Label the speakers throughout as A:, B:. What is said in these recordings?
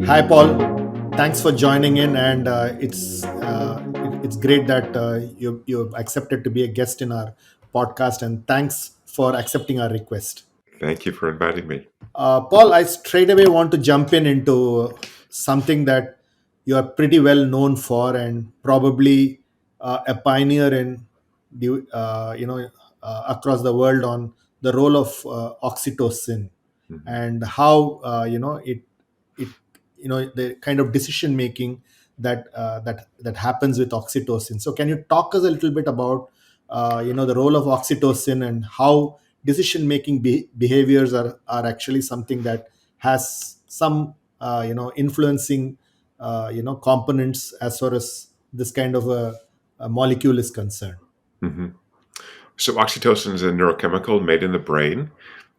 A: Hi, Paul. Thanks for joining in, and it's great that you've accepted to be a guest in our podcast. And thanks for accepting our request.
B: Thank you for inviting me.
A: Paul, I straight away want to jump into something that you are pretty well known for, and probably a pioneer in across the world on the role of oxytocin
B: Mhm.
A: and how it the kind of decision making that happens with oxytocin. So, can you talk us a little bit about the role of oxytocin and how decision making behaviors are actually something that has some influencing components as far as this kind of a molecule is concerned.
B: Mhm. So, oxytocin is a neurochemical made in the brain.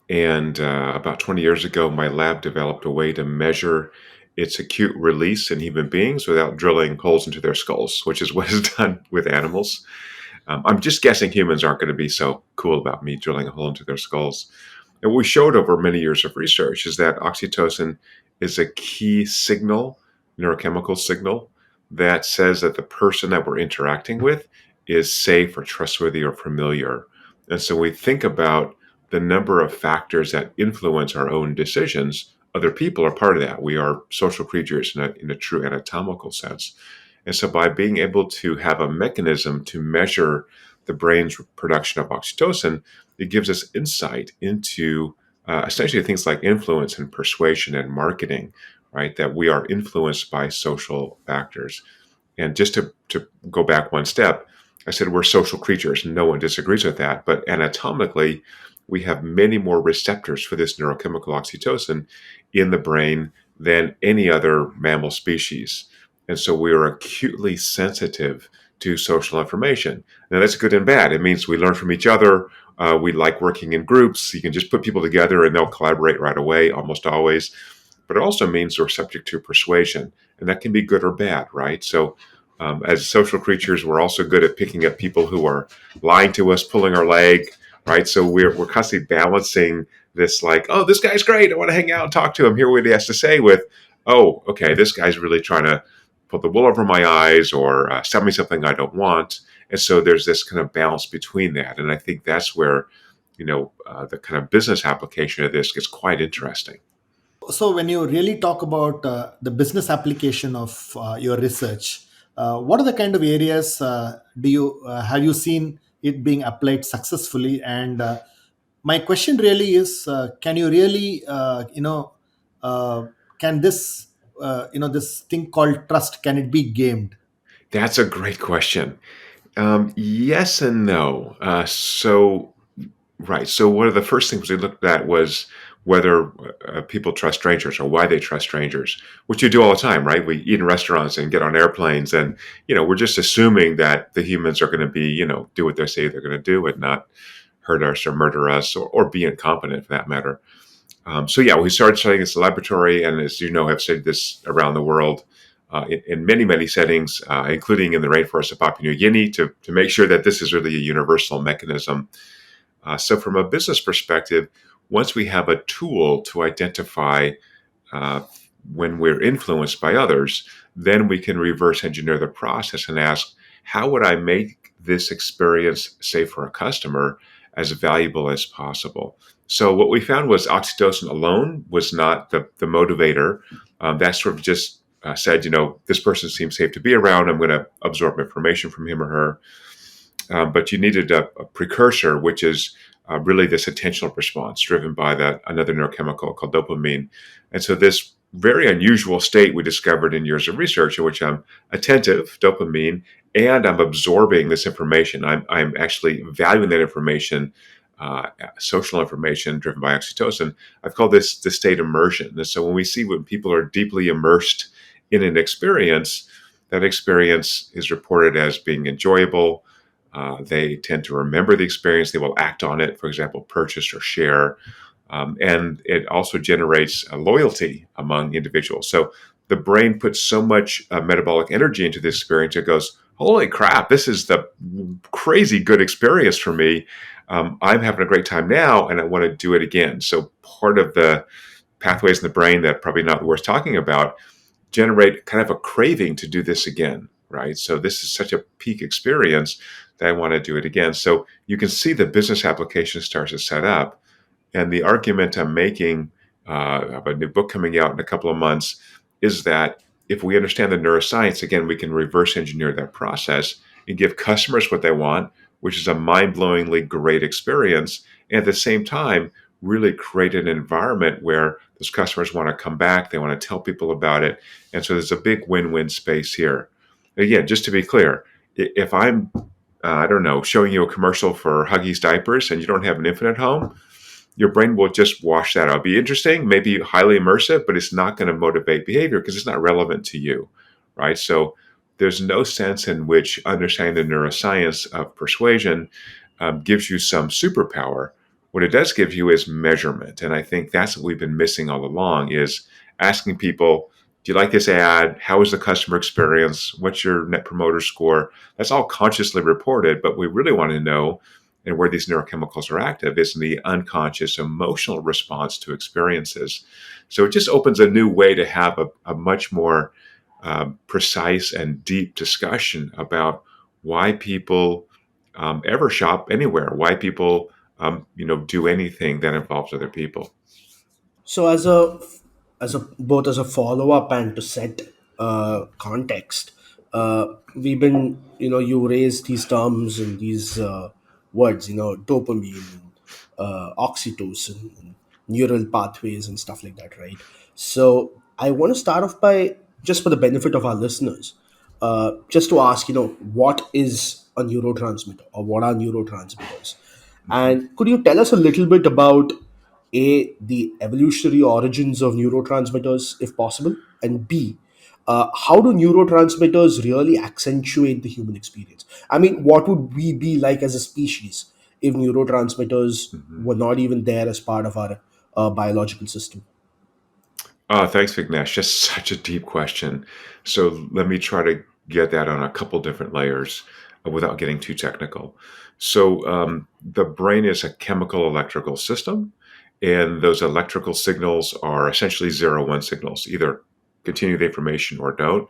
B: And about 20 years ago, my lab developed a way to measure its acute release in human beings without drilling holes into their skulls, which is what is done with animals. I'm just guessing humans aren't going to be so cool about me drilling a hole into their skulls. And what we showed over many years of research is that oxytocin is a key signal, neurochemical signal, that says that the person that we're interacting with is safe or trustworthy or familiar. And so we think about the number of factors that influence our own decisions. Other people are part of that. We are social creatures in a true anatomical sense. And so, by being able to have a mechanism to measure the brain's production of oxytocin, it gives us insight into essentially things like influence and persuasion and marketing, right? That we are influenced by social factors. And just to go back one step, I said we're social creatures. No one disagrees with that. But anatomically, we have many more receptors for this neurochemical oxytocin in the brain than any other mammal species. And so we are acutely sensitive to social information. Now, that's good and bad. It means we learn from each other. We like working in groups. You can just put people together and they'll collaborate right away, almost always. But it also means we're subject to persuasion, and that can be good or bad, right? So, as social creatures, we're also good at picking up people who are lying to us, pulling our leg, right? So we're constantly balancing this, like, oh, this guy's great. I want to hang out and talk to him, hear what he has to say. With, oh, okay, this guy's really trying to put the wool over my eyes or tell me something I don't want. And so there's this kind of balance between that, and I think that's where the kind of business application of this gets quite interesting.
A: So, when you really talk about the business application of your research, what are the kind of areas do you have you seen it being applied successfully? And my question really is, can you really, uh, can this, this thing called trust, can it be gamed?
B: That's a great question. Yes and no. Right. So one of the first things we looked at was whether people trust strangers or why they trust strangers, which you do all the time, right? We eat in restaurants and get on airplanes, and we're just assuming that the humans are going to be, do what they say they're going to do and not hurt us or murder us or be incompetent for that matter. So yeah, we started studying this in the laboratory, and as you know, have studied this around the world in many, many settings, including in the rainforest of Papua New Guinea, to make sure that this is really a universal mechanism. So, from a business perspective, once we have a tool to identify uh, when we're influenced by others, then we can reverse engineer the process and ask, how would I make this experience, say for a customer, as valuable as possible? So, what we found was oxytocin alone was not the motivator. That sort of just said, this person seems safe to be around. I'm going to absorb information from him or her. But you needed a precursor, which is really this attentional response driven by that another neurochemical called dopamine. And so this very unusual state we discovered in years of research in which I'm attentive, dopamine, and I'm absorbing this information. I'm actually valuing that information, social information driven by oxytocin. I've called this the state immersion. And so when we see when people are deeply immersed in an experience, that experience is reported as being enjoyable. They tend to remember the experience. They will act on it, for example, purchase or share. And it also generates a loyalty among individuals. So the brain puts so much metabolic energy into this experience, it goes, holy crap, this is the crazy good experience for me. I'm having a great time now, and I want to do it again. So part of the pathways in the brain that probably not worth talking about generate kind of a craving to do this again, right? So this is such a peak experience that I want to do it again. So you can see the business application starts to set up. And the argument I'm making of a new book coming out in a couple of months is that if we understand the neuroscience, again, we can reverse engineer that process and give customers what they want, which is a mind blowingly great experience. And at the same time, really create an environment where those customers want to come back, they want to tell people about it. And so there's a big win win space here. Again, just to be clear, if I'm, I don't know, showing you a commercial for Huggies diapers and you don't have an infant at home, your brain will just wash that out. Be interesting, maybe highly immersive, but it's not going to motivate behavior because it's not relevant to you, right? So there's no sense in which understanding the neuroscience of persuasion gives you some superpower. What it does give you is measurement, and I think that's what we've been missing all along: is asking people, "Do you like this ad? How is the customer experience? What's your net promoter score?" That's all consciously reported, but we really want to know and where these neurochemicals are active is in the unconscious emotional response to experiences. So it just opens a new way to have a much more precise and deep discussion about why people ever shop anywhere, why people do anything that involves other people.
C: So as a both as a follow up and to set context, we've been, you raised these terms and these words, dopamine and oxytocin and neural pathways and stuff like that, right? So I want to start off by, just for the benefit of our listeners, just to ask, what is a neurotransmitter, or what are neurotransmitters?
B: Mhm.
C: And could you tell us a little bit about A, the evolutionary origins of neurotransmitters, if possible, and B, how do neurotransmitters really accentuate the human experience? I mean, what would we be like as a species if neurotransmitters
B: Mhm.
C: were not even there as part of our biological system?
B: Thanks, Vignesh. Just such a deep question. So let me try to get that on a couple different layers without getting too technical. So the brain is a chemical electrical system, and those electrical signals are essentially zero one signals, either continue the information or don't.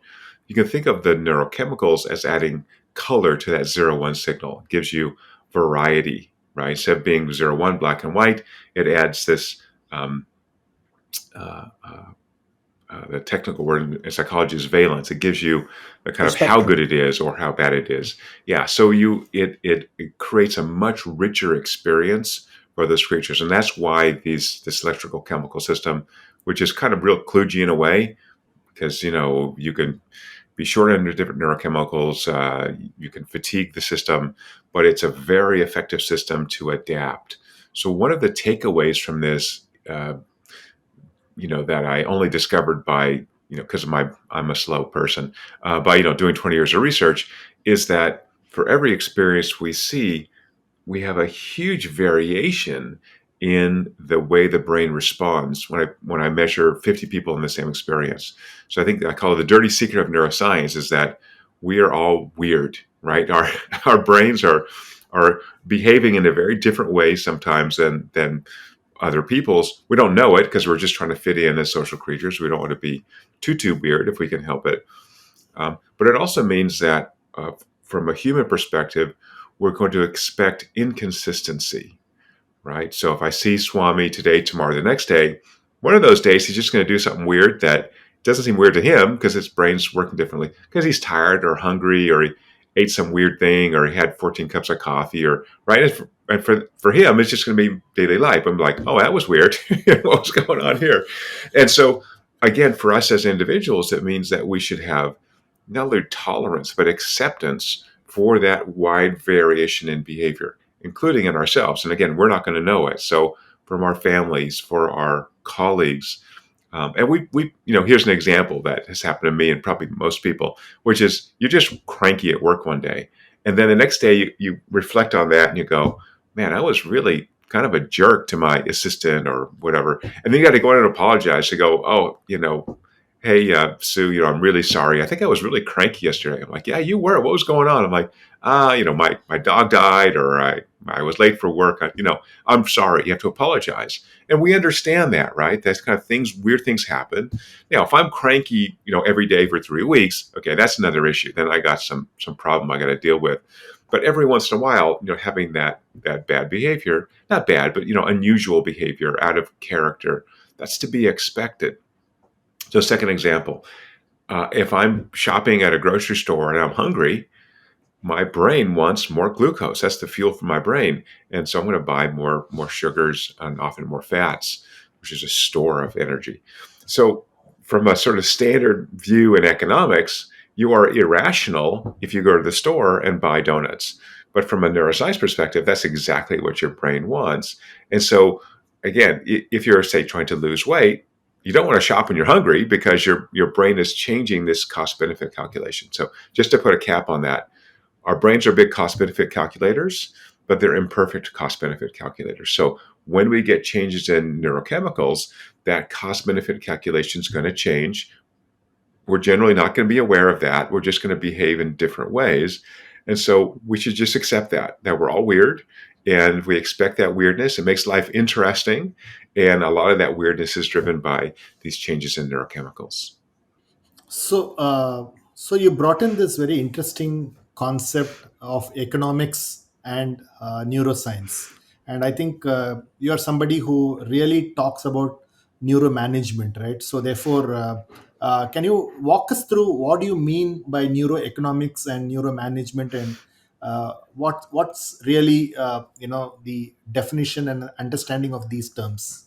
B: You can think of the neurochemicals as adding color to that zero one signal. It gives you variety, right? Instead of being zero one black and white, it adds this. Um, uh, uh, the technical word in psychology is valence. It gives you the kind
C: The
B: of how good
C: spectrum.
B: it is or how bad it is. Yeah, so it creates a much richer experience for those creatures, and that's why this electrical chemical system, which is kind of real kludgy in a way, because you can be short under different neurochemicals, you can fatigue the system, but it's a very effective system to adapt. So one of the takeaways from this that I only discovered by because of my I'm a slow person by doing 20 years of research is that for every experience we see, we have a huge variation in the way the brain responds when I measure 50 people in the same experience. So I think I call it the dirty secret of neuroscience is that we are all weird, right? Our brains are behaving in a very different way sometimes than other people's. We don't know it because we're just trying to fit in as social creatures. We don't want to be too weird if we can help it. But it also means that from a human perspective, we're going to expect inconsistency, right? So if I see Swami today, tomorrow, the next day, one of those days he's just going to do something weird that doesn't seem weird to him because his brain's working differently because he's tired or hungry or he ate some weird thing or he had 14 cups of coffee or right. And for him, it's just going to be daily life. I'm like, oh, that was weird. What was going on here? And so again, for us as individuals, it means that we should have not only tolerance but acceptance for that wide variation in behavior, including in ourselves. And again, we're not going to know it. So from our families, for our colleagues, and here's an example that has happened to me and probably most people, which is you're just cranky at work one day, and then the next day you reflect on that and you go, man, I was really kind of a jerk to my assistant or whatever, and then you got to go in and apologize to go, oh, hey, Sue, I'm really sorry. I think I was really cranky yesterday. I'm like, yeah, you were. What was going on? I'm like, my dog died, or I was late for work. I'm sorry. You have to apologize. And we understand that, right? That's kind of things, weird things happen. Now, if I'm cranky, every day for 3 weeks, okay, that's another issue. Then I got some problem I got to deal with. But every once in a while, having that bad behavior, not bad, but unusual behavior, out of character, that's to be expected. So, second example, if I'm shopping at a grocery store and I'm hungry, my brain wants more glucose. That's the fuel for my brain, and so I'm going to buy more sugars and often more fats, which is a store of energy. So, from a sort of standard view in economics, you are irrational if you go to the store and buy donuts. But from a neuroscience perspective, that's exactly what your brain wants. And so, again, if you're, say, trying to lose weight, you don't want to shop when you're hungry because your brain is changing this cost benefit calculation. So, just to put a cap on that, our brains are big cost benefit calculators, but they're imperfect cost benefit calculators. So when we get changes in neurochemicals, that cost benefit calculation is going to change. We're generally not going to be aware of that. We're just going to behave in different ways. And so we should just accept that we're all weird, and we expect that weirdness. It makes life interesting. And a lot of that weirdness is driven by these changes in neurochemicals.
A: So you brought in this very interesting concept of economics and neuroscience, and I think you are somebody who really talks about neuromanagement, right? So therefore, can you walk us through what do you mean by neuroeconomics and neuromanagement, and what's really the definition and understanding of these terms?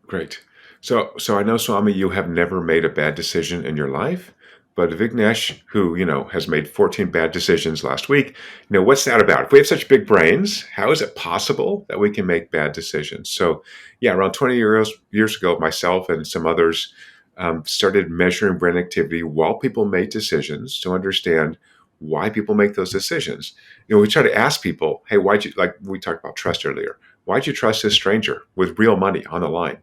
B: Great. So I know, Swami, you have never made a bad decision in your life, but Vignesh, who has made 14 bad decisions last week, what's that about? If we have such big brains, how is it possible that we can make bad decisions? So, yeah, around 20 years ago, myself and some others started measuring brain activity while people made decisions to understand why people make those decisions. We try to ask people, hey, why'd you, like we talked about trust earlier, why'd you trust this stranger with real money on the line?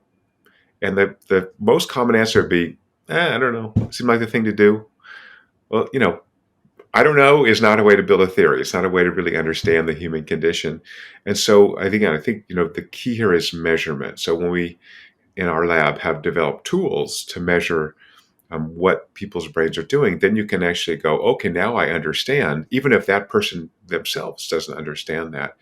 B: And the most common answer would be, I don't know. Seemed like the thing to do. Well, I don't know is not a way to build a theory. It's not a way to really understand the human condition. And so I think the key here is measurement. So when we in our lab have developed tools to measure what people's brains are doing, then you can actually go, okay, now I understand, even if that person themselves doesn't understand that.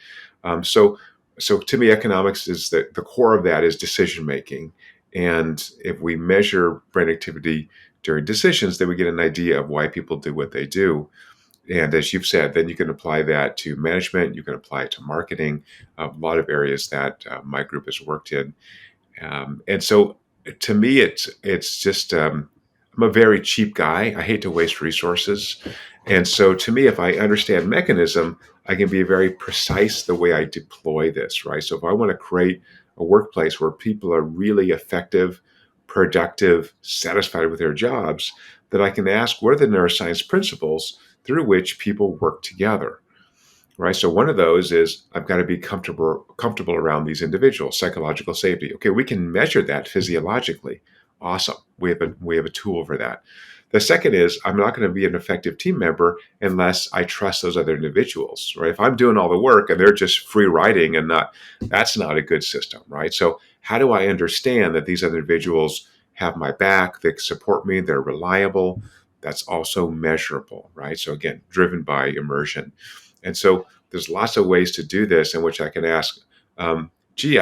B: Um, so, so to me, economics is the core of that is decision making. And if we measure brain activity during decisions, then we get an idea of why people do what they do. And as you've said, then you can apply that to management, you can apply it to marketing, a lot of areas that my group has worked in. And so to me, it's just I'm a very cheap guy. I hate to waste resources, and so to me, if I understand mechanism, I can be very precise the way I deploy this. Right. So if I want to create a workplace where people are really effective, productive, satisfied with their jobs, then I can ask what are the neuroscience principles through which people work together, right? So one of those is I've got to be comfortable around these individuals, psychological safety. Okay, we can measure that physiologically. Awesome. We have a tool for that. The second is I'm not going to be an effective team member unless I trust those other individuals, right? If I'm doing all the work and they're just free riding and not, that's not a good system, right? So how do I understand that these other individuals have my back, they support me, they're reliable? That's also measurable, right? So again, driven by immersion. And so there's lots of ways to do this in which I can ask, gee,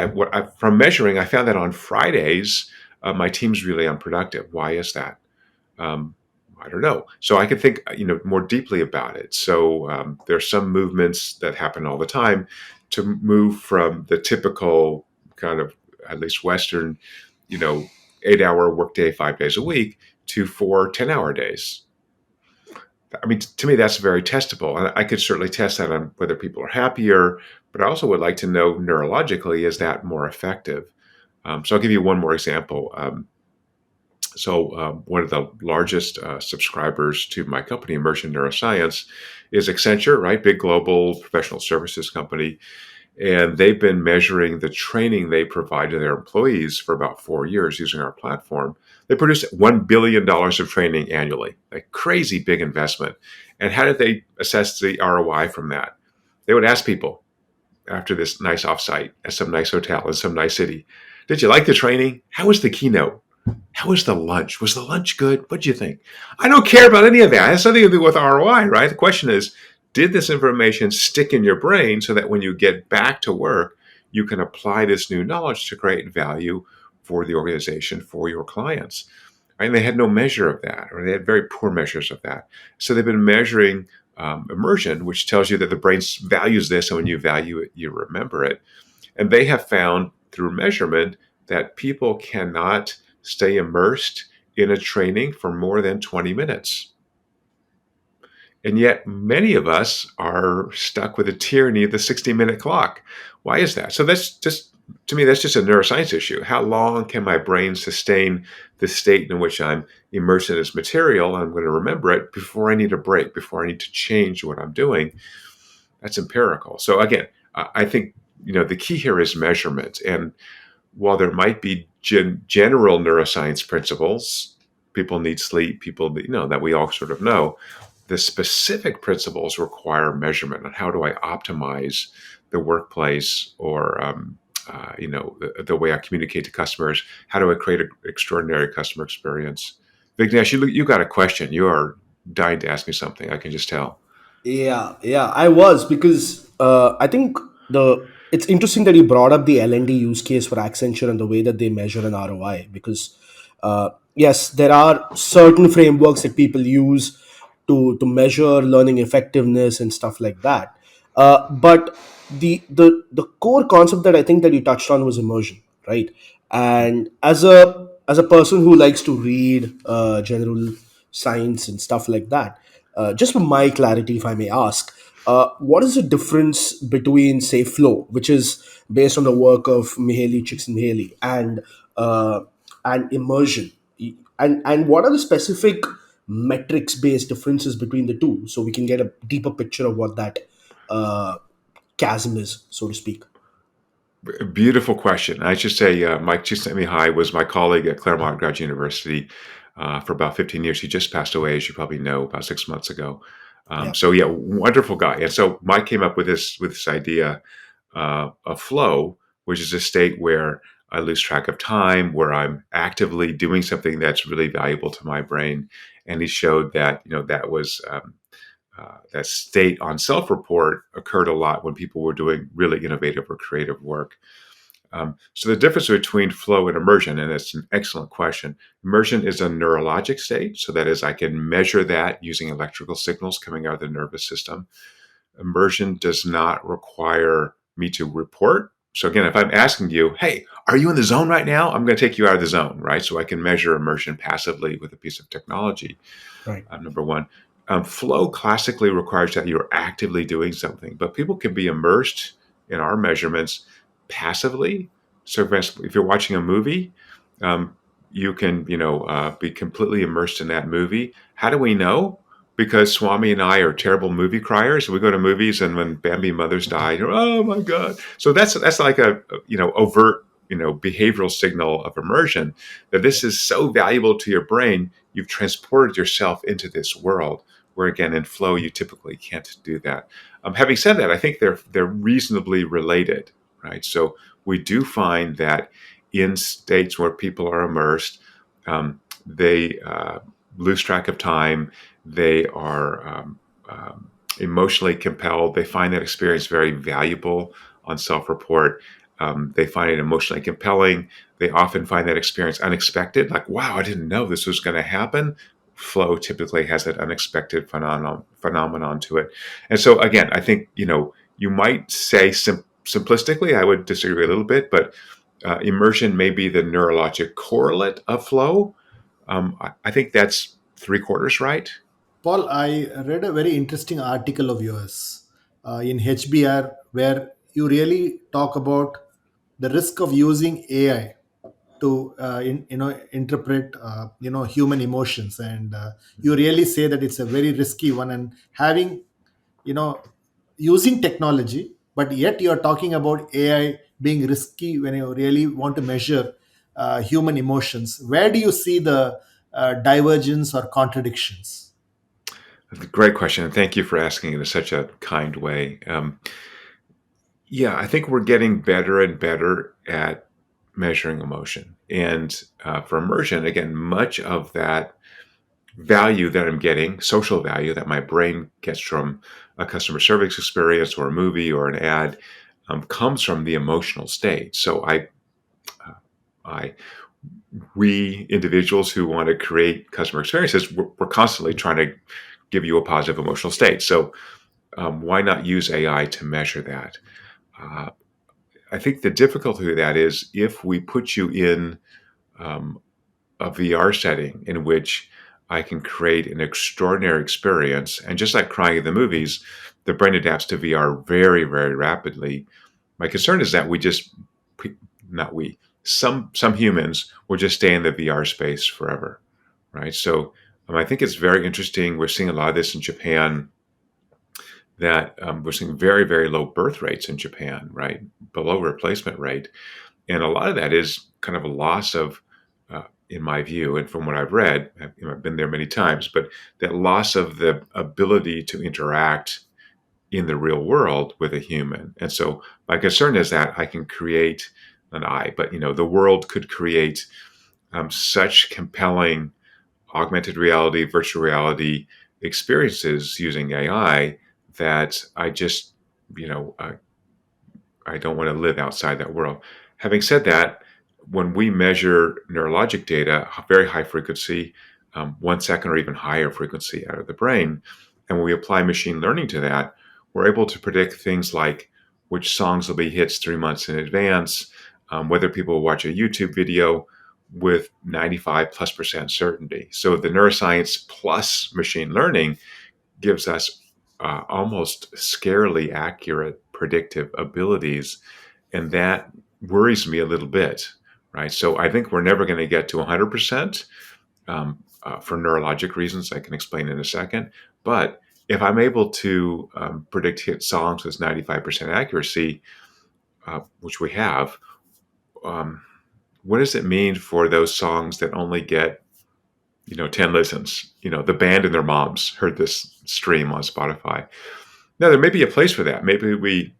B: from measuring, I found that on Fridays, my team's really unproductive. Why is that? Um, I don't know. So I can think, more deeply about it. So there's some movements that happen all the time to move from the typical kind of, at least Western, you know, 8-hour workday, 5 days a week to 4 10-hour days. I mean, to me, that's very testable. And I could certainly test that on whether people are happier, but I also would like to know neurologically, is that more effective? So I'll give you one more example. One of the largest subscribers to my company, Immersion Neuroscience, is Accenture, right? Big global professional services company. And they've been measuring the training they provide to their employees for about 4 years using our platform. They produce $1 billion of training annually, a crazy big investment. And how did they assess the ROI from that? They would ask people after this nice offsite at some nice hotel in some nice city, did you like the training? How was the keynote? How was the lunch? Was the lunch good? What'd you think? I don't care about any of that. It has nothing to do with ROI, right? The question is, did this information stick in your brain so that when you get back to work, you can apply this new knowledge to create value for the organization, for your clients? Right? And they had no measure of that, or they had very poor measures of that. So they've been measuring immersion, which tells you that the brain values this, and when you value it, you remember it. And they have found through measurement that people cannot stay immersed in a training for more than 20 minutes. And yet, many of us are stuck with the tyranny of the 60-minute clock. Why is that? So, that's just, to me, that's just a neuroscience issue. How long can my brain sustain the state in which I'm immersed in this material? And I'm going to remember it before I need a break, before I need to change what I'm doing. That's empirical. So, again, I think the key here is measurement. And while there might be general neuroscience principles, people need sleep, people need, that we all sort of know, the specific principles require measurement on how do I optimize the workplace, or the way I communicate to customers. How do I create an extraordinary customer experience? Vignesh, you got a question. You are dying to ask me something. I can just tell.
C: Yeah, yeah, I was, because I think the it's interesting that you brought up the L&D use case for Accenture and the way that they measure an ROI, because yes, there are certain frameworks that people use to measure learning effectiveness and stuff like that. But the core concept that I think that you touched on was immersion, right? And as a person who likes to read general science and stuff like that, just for my clarity, if I may ask, what is the difference between, say, flow, which is based on the work of Mihaly Csikszentmihalyi, and immersion, and what are the specific metrics based differences between the two, so we can get a deeper picture of what that uh, chasm is, so to speak.
B: Beautiful question. I should say, Mike Csikszentmihalyi was my colleague at Claremont Graduate University for about 15 years. He just passed away, as you probably know, about 6 months ago.
C: Yeah.
B: So yeah, wonderful guy. And so Mike came up with this idea of flow, which is a state where I lose track of time, where I'm actively doing something that's really valuable to my brain. And he showed that that was that state on self-report occurred a lot when people were doing really innovative or creative work. So the difference between flow and immersion, and that's an excellent question. Immersion is a neurologic state, so that is, I can measure that using electrical signals coming out of the nervous system. Immersion does not require me to report. So again, if I'm asking you, hey, are you in the zone right now? I'm going to take you out of the zone, right? So I can measure immersion passively with a piece of technology.
C: Right.
B: Number one. Flow classically requires that you're actively doing something, but people can be immersed in our measurements passively. So, if you're watching a movie, you can, be completely immersed in that movie. How do we know? Because Swami and I are terrible movie criers. We go to movies, and when Bambi mothers die, you're, oh my god! So that's like a overt behavioral signal of immersion, that this is so valuable to your brain. You've transported yourself into this world, where again in flow you typically can't do that. Having said that, I think they're reasonably related, right? So we do find that in states where people are immersed, they lose track of time. They are emotionally compelled. They find that experience very valuable on self-report. They find it emotionally compelling. They often find that experience unexpected, like, wow, I didn't know this was going to happen. Flow typically has that unexpected phenomenon to it. And so, again, I think, you might say simplistically, I would disagree a little bit, but immersion may be the neurologic correlate of flow. I think that's three quarters right.
A: Paul, I read a very interesting article of yours in HBR where you really talk about the risk of using AI to interpret human emotions, and you really say that it's a very risky one, and having you know using technology. but yet you're talking about AI being risky when you really want to measure human emotions. Where do you see the divergence or contradictions?
B: That's a great question, and thank you for asking it in such a kind way. Yeah, I think we're getting better and better at measuring emotion. And for immersion, again, much of that value that I'm getting, social value that my brain gets from a customer service experience or a movie or an ad, comes from the emotional state. So I, we individuals who want to create customer experiences, we're constantly trying to give you a positive emotional state. So why not use AI to measure that? Uh, I think the difficulty with that is if we put you in um, a VR setting in which I can create an extraordinary experience, and just like crying in the movies, the brain adapts to VR very, very rapidly. My concern is that not we, some humans will just stay in the VR space forever, right? So I think it's very interesting. We're seeing a lot of this in Japan. That we're seeing very, very low birth rates in Japan, right, below replacement rate, and a lot of that is kind of a loss of, in my view, and from what I've read, I've been there many times, but that loss of the ability to interact in the real world with a human. And so my concern is that I can create an I, but the world could create such compelling augmented reality, virtual reality experiences using AI that you know, uh, I don't want to live outside that world. Having said that, when we measure neurologic data, very high frequency, 1 second or even higher frequency out of the brain, and when we apply machine learning to that, we're able to predict things like which songs will be hits 3 months in advance, whether people will watch a YouTube video with 95 plus percent certainty. So the neuroscience plus machine learning gives us almost scarily accurate predictive abilities, and that worries me a little bit, right? So I think we're never going to get to 100% for neurologic reasons I can explain in a second. But if I'm able to predict hit songs with 95% accuracy, which we have, um, what does it mean for those songs that only get 10 listens? The band and their moms heard this stream on Spotify. Now, there may be a place for that. Maybe we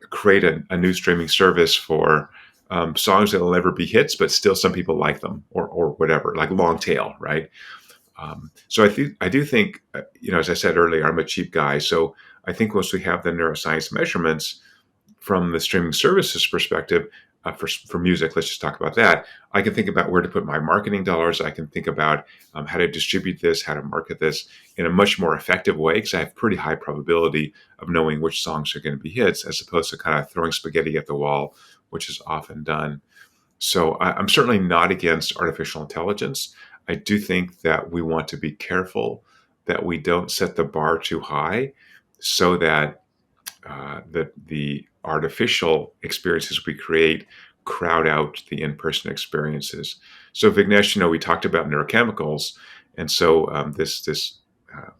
B: create a new streaming service for songs that will never be hits, but still some people like them, or whatever, like long tail, right? So I do think, as I said earlier, I'm a cheap guy. So I think once we have the neuroscience measurements from the streaming services perspective, for music, let's just talk about that. I can think about where to put my marketing dollars. I can think about how to distribute this, how to market this in a much more effective way, because I have pretty high probability of knowing which songs are going to be hits, as opposed to kind of throwing spaghetti at the wall, which is often done. So I'm certainly not against artificial intelligence. I do think that we want to be careful that we don't set the bar too high, so that the artificial experiences we create crowd out the in-person experiences. So Vignesh, we talked about neurochemicals, and so this uh,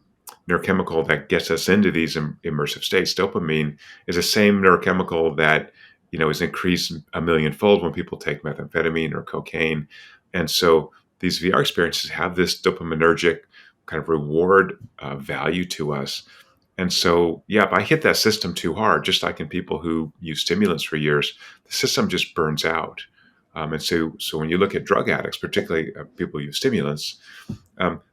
B: neurochemical that gets us into these immersive states, dopamine, is the same neurochemical that is increased a millionfold when people take methamphetamine or cocaine, and so these VR experiences have this dopaminergic kind of reward value to us. And so, yeah, if I hit that system too hard, just like in people who use stimulants for years, the system just burns out. And so when you look at drug addicts, particularly people who use stimulants,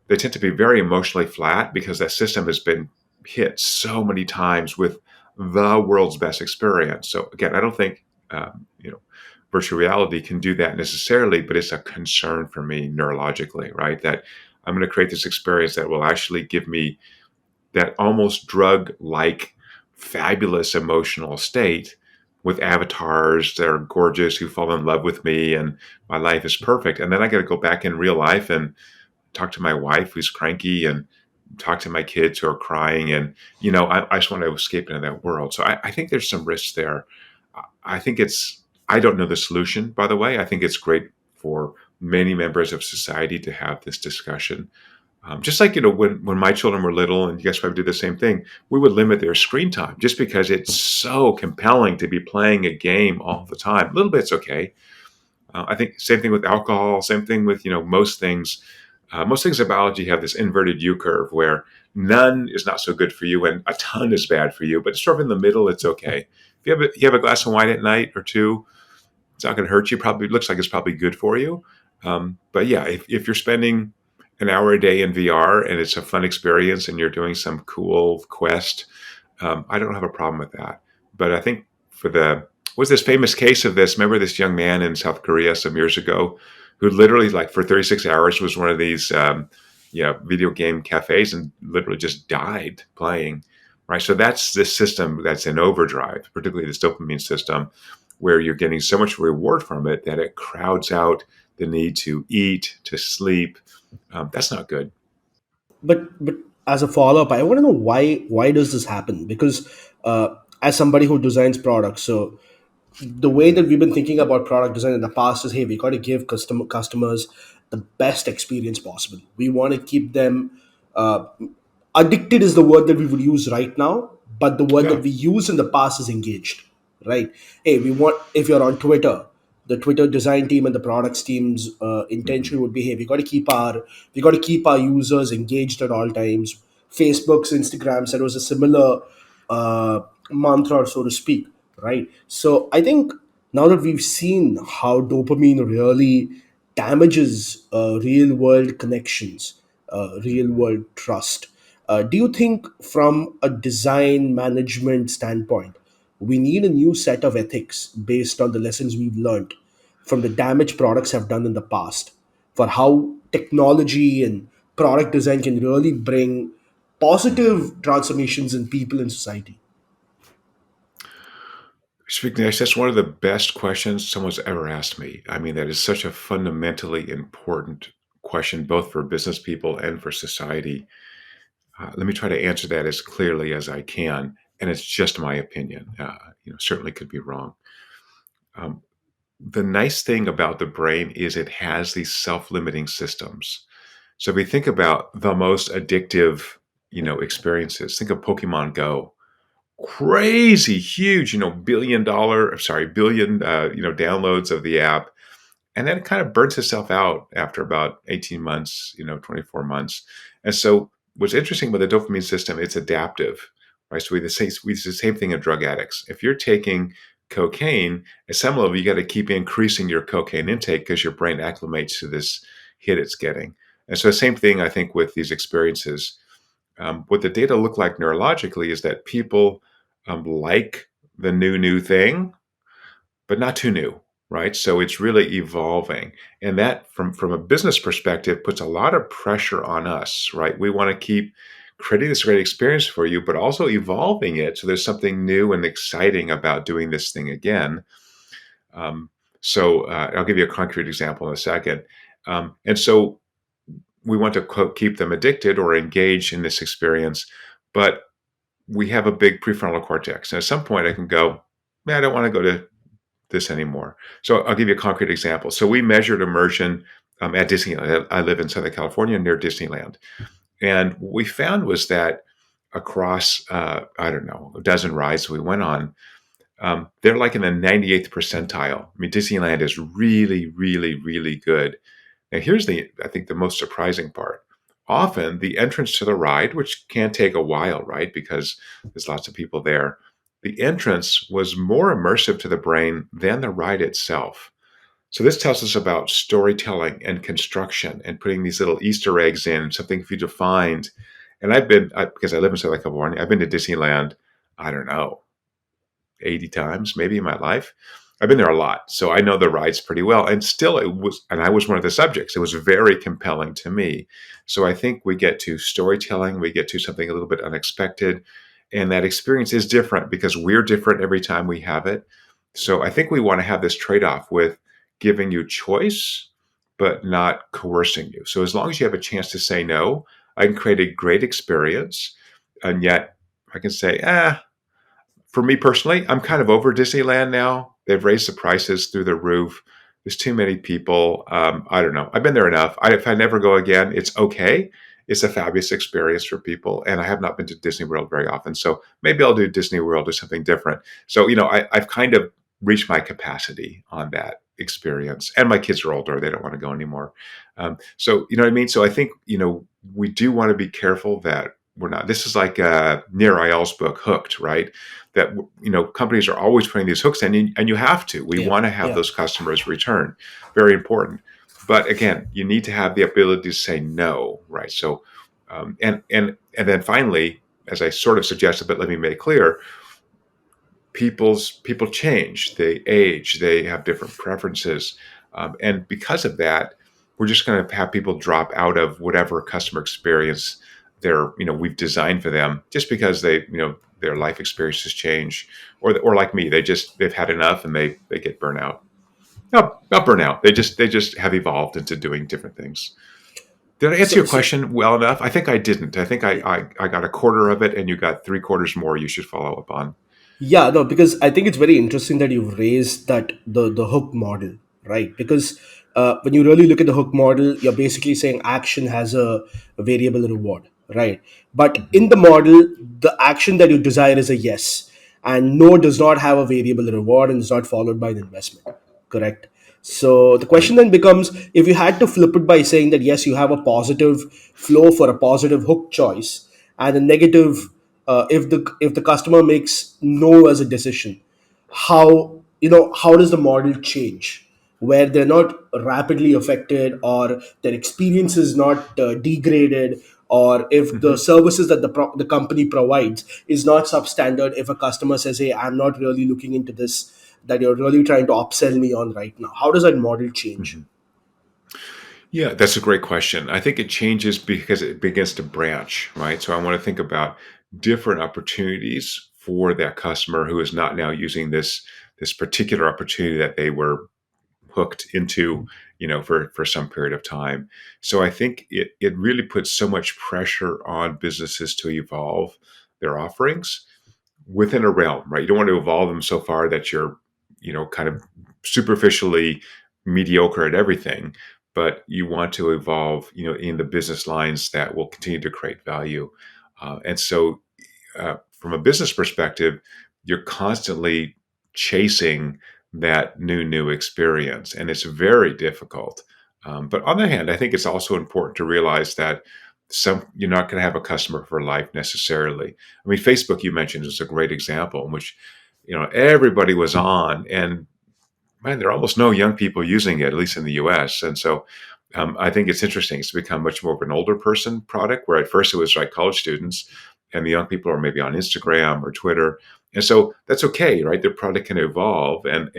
B: they tend to be very emotionally flat because that system has been hit so many times with the world's best experience. So again, I don't think virtual reality can do that necessarily, but it's a concern for me neurologically, right? That I'm going to create this experience that will actually give me that almost drug-like fabulous emotional state with avatars that are gorgeous who fall in love with me and my life is perfect. And then I got to go back in real life and talk to my wife who's cranky and talk to my kids who are crying. And, I just want to escape into that world. So I think there's some risks there. I think I don't know the solution, by the way. I think it's great for many members of society to have this discussion. Just like, when my children were little, and you guys probably did the same thing, we would limit their screen time just because it's so compelling to be playing a game all the time. A little bit's okay. I think same thing with alcohol, same thing with, most things. Most things in biology have this inverted U curve where none is not so good for you and a ton is bad for you, but sort of in the middle, it's okay. If you have a glass of wine at night or two, it's not going to hurt you. Probably looks like it's probably good for you. But yeah, if you're spending an hour a day in VR and it's a fun experience and you're doing some cool quest, I don't have a problem with that. But I think for the was this famous case of this. Remember this young man in South Korea some years ago who literally, like, for 36 hours was one of these video game cafes and literally just died playing. Right. So that's this system that's in overdrive, particularly this dopamine system, where you're getting so much reward from it that it crowds out the need to eat, to sleep. That's not good.
C: But as a follow up, I want to know why does this happen? Because as somebody who designs products, so the way that we've been thinking about product design in the past is, hey, we got to give customers the best experience possible. We want to keep them uh, addicted is the word that we would use right now, but the word
B: Yeah.
C: that we use in the past is engaged, right? Hey, we want, if you're on Twitter, the Twitter design team and the products team's
B: Hmm.
C: intention would be, hey, we got to keep our users engaged at all times. Facebook's, Instagrams, that was a similar uh, mantra, so to speak, right? So I think now that we've seen how dopamine really damages real world connections, real
B: Hmm.
C: world trust, do you think from a design management standpoint, we need a new set of ethics based on the lessons we've learned from the damage products have done in the past for how technology and product design can really bring
B: Hmm.
C: positive transformations in people and society?
B: Speaking of this, that's one of the best questions someone's ever asked me. I mean, that is such a fundamentally important question, both for business people and for society. Let me try to answer that as clearly as I can, and it's just my opinion. Certainly could be wrong. Um, the nice thing about the brain is it has these self-limiting systems. So if we think about the most addictive, experiences, think of Pokemon Go. Crazy huge, billion, downloads of the app. And then it kind of burns itself out after about 18 months, 24 months. And so what's interesting with the dopamine system, it's adaptive, right? So we do the same thing in drug addicts. If you're taking cocaine, at some level, you got to keep increasing your cocaine intake because your brain acclimates to this hit it's getting. And so the same thing, I think, with these experiences. What the data look like neurologically is that people like the new thing, but not too new, right? So it's really evolving, and that, from a business perspective, puts a lot of pressure on us, right? We want to keep creating this great experience for you, but also evolving it so there's something new and exciting about doing this thing again. Um, so I'll give you a concrete example in a second. And so we want to, quote, keep them addicted or engaged in this experience, but we have a big prefrontal cortex. And at some point, I can go, man, I don't want to go to this anymore. So I'll give you a concrete example. So we measured immersion at Disneyland. I live in Southern California near Disneyland. And what we found was that across, I don't know, a dozen rides we went on, they're like in the 98th percentile. I mean, Disneyland is really, really, really good. Now, here's I think, the most surprising part. Often, the entrance to the ride, which can take a while, right? Because there's lots of people there, the entrance was more immersive to the brain than the ride itself. So, this tells us about storytelling and construction and putting these little Easter eggs in, something for you to find. And because I live in Southern California, I've been to Disneyland, I don't know, 80 times maybe in my life. I've been there a lot, so I know the rides pretty well. And still, and I was one of the subjects. It was very compelling to me. So I think we get to storytelling, we get to something a little bit unexpected, and that experience is different because we're different every time we have it. So I think we want to have this trade off with giving you choice, but not coercing you. So as long as you have a chance to say no, I can create a great experience, and yet I can say, for me personally, I'm kind of over Disneyland now. They've raised the prices through the roof. There's too many people. I don't know. I've been there enough. If I never go again, it's okay. it's a fabulous experience for people. And I have not been to Disney World very often, so maybe I'll do Disney World or something different. So I've kind of reached my capacity on that experience, and my kids are older; they don't want to go anymore. So you know what I mean. So I think we do want to be careful that we're not. This is like Nir Eyal's book, Hooked, right? That companies are always putting these hooks in, and you have to. We
C: Yeah,
B: want to have
C: yeah.
B: those customers return. Very important. But again, you need to have the ability to say no, right? So, and then finally, as I sort of suggested, but let me make clear, people change, they age, they have different preferences, and because of that, we're just going to have people drop out of whatever customer experience we've designed for them, just because their life experiences change, or like me, they've had enough and they get burnout. No, not burnout. They just have evolved into doing different things. Did I answer
C: So,
B: your
C: so
B: question well enough? I think I didn't. I think I got a quarter of it, and you got three quarters more you should follow up on.
C: Yeah, no, because I think it's very interesting that you've raised that the hook model, right? Because when you really look at the hook model, you're basically saying action has a variable reward, right? But
B: Mhm.
C: in the model, the action that you desire is a yes, and no does not have a variable reward and is not followed by an investment, correct? So the
B: Right.
C: question then becomes, if you had to flip it by saying that yes, you have a positive flow for a positive hook choice and a negative if the customer makes no as a decision, how does the model change where they're not rapidly affected or their experience is not degraded, or if the
B: Hmm.
C: services that the company provides is not substandard, if a customer says, hey, I'm not really looking into this that you're really trying to upsell me on right now, how does that model change?
B: Hmm. Yeah, that's a great question. I think it changes because it begins to branch, right? So I want to think about different opportunities for that customer who is not now using this particular opportunity that they were hooked into, for some period of time. So I think it really puts so much pressure on businesses to evolve their offerings within a realm, right? You don't want to evolve them so far that you're, kind of superficially mediocre at everything, but you want to evolve, in the business lines that will continue to create value. And so, from a business perspective, you're constantly chasing that new experience, and it's very difficult. But on the other hand, I think it's also important to realize that you're not going to have a customer for life necessarily. I mean, Facebook you mentioned is a great example in which everybody was on, and man, there are almost no young people using it, at least in the U.S. And so, I think it's interesting. It's become much more of an older person product, where at first it was like college students, and the young people are maybe on Instagram or Twitter, and so that's okay, right? Their product can evolve, and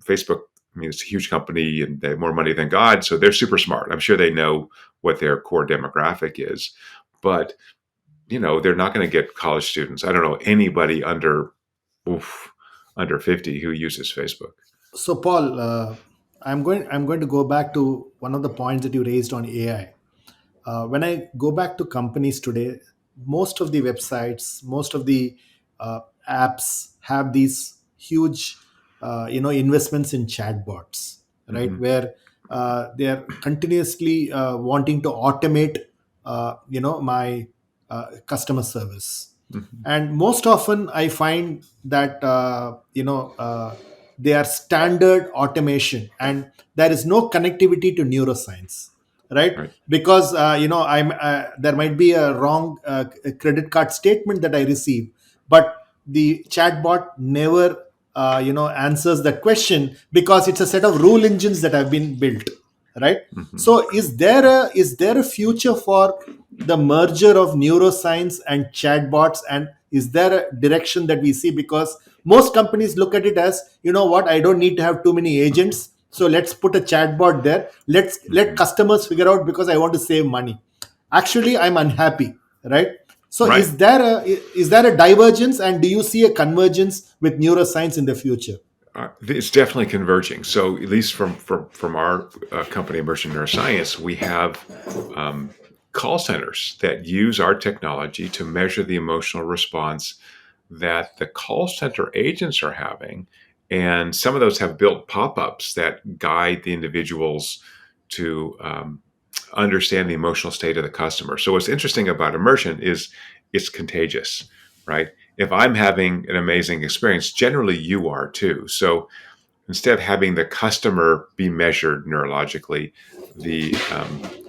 B: Facebook. I mean, it's a huge company, and they have more money than God, so they're super smart. I'm sure they know what their core demographic is, but they're not going to get college students. I don't know anybody oof, under 50 who uses Facebook.
A: So, Paul, I'm going to go back to one of the points that you raised on AI. When I go back to companies today, most of the websites, most of the apps have these huge, investments in chatbots, right?
B: Hmm.
A: Where they are continuously wanting to automate, my customer service.
B: Hmm.
A: And most often I find that they are standard automation, and there is no connectivity to neuroscience, right?
B: Right.
A: Because there might be a wrong credit card statement that I receive, but the chatbot never answers that question because it's a set of rule engines that have been built, right?
B: Hmm.
A: So is there a future for the merger of neuroscience and chatbots, and is there a direction that we see? Because most companies look at it as, what, I don't need to have too many agents, so let's put a chatbot there, let's let
B: Hmm.
A: customers figure out because I want to save money. Actually, I'm unhappy, right? So
B: Right.
A: is there a divergence, and do you see a convergence with neuroscience in the future?
B: It's definitely converging. So at least from our company, Emergent Neuroscience, we have um, call centers that use our technology to measure the emotional response that the call center agents are having, and some of those have built pop-ups that guide the individuals to understand the emotional state of the customer. So what's interesting about immersion is it's contagious, right? If I'm having an amazing experience, generally you are too. So instead of having the customer be measured neurologically, the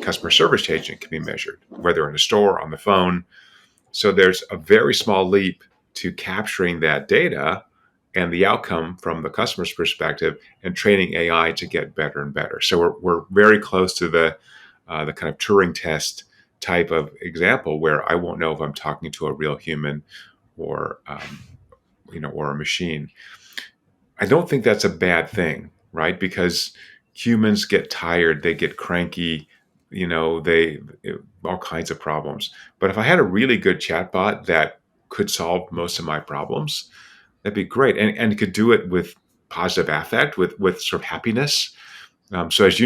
B: customer service agent can be measured, whether in a store, on the phone. So there's a very small leap to capturing that data and the outcome from the customer's perspective and training AI to get better and better. So we're very close to the kind of Turing test type of example where I won't know if I'm talking to a real human or or a machine. I don't think that's a bad thing, right? Because humans get tired, they get cranky, they all kinds of problems. But if I had a really good chatbot that could solve most of my problems, that'd be great, and could do it with positive affect, with sort of happiness. So as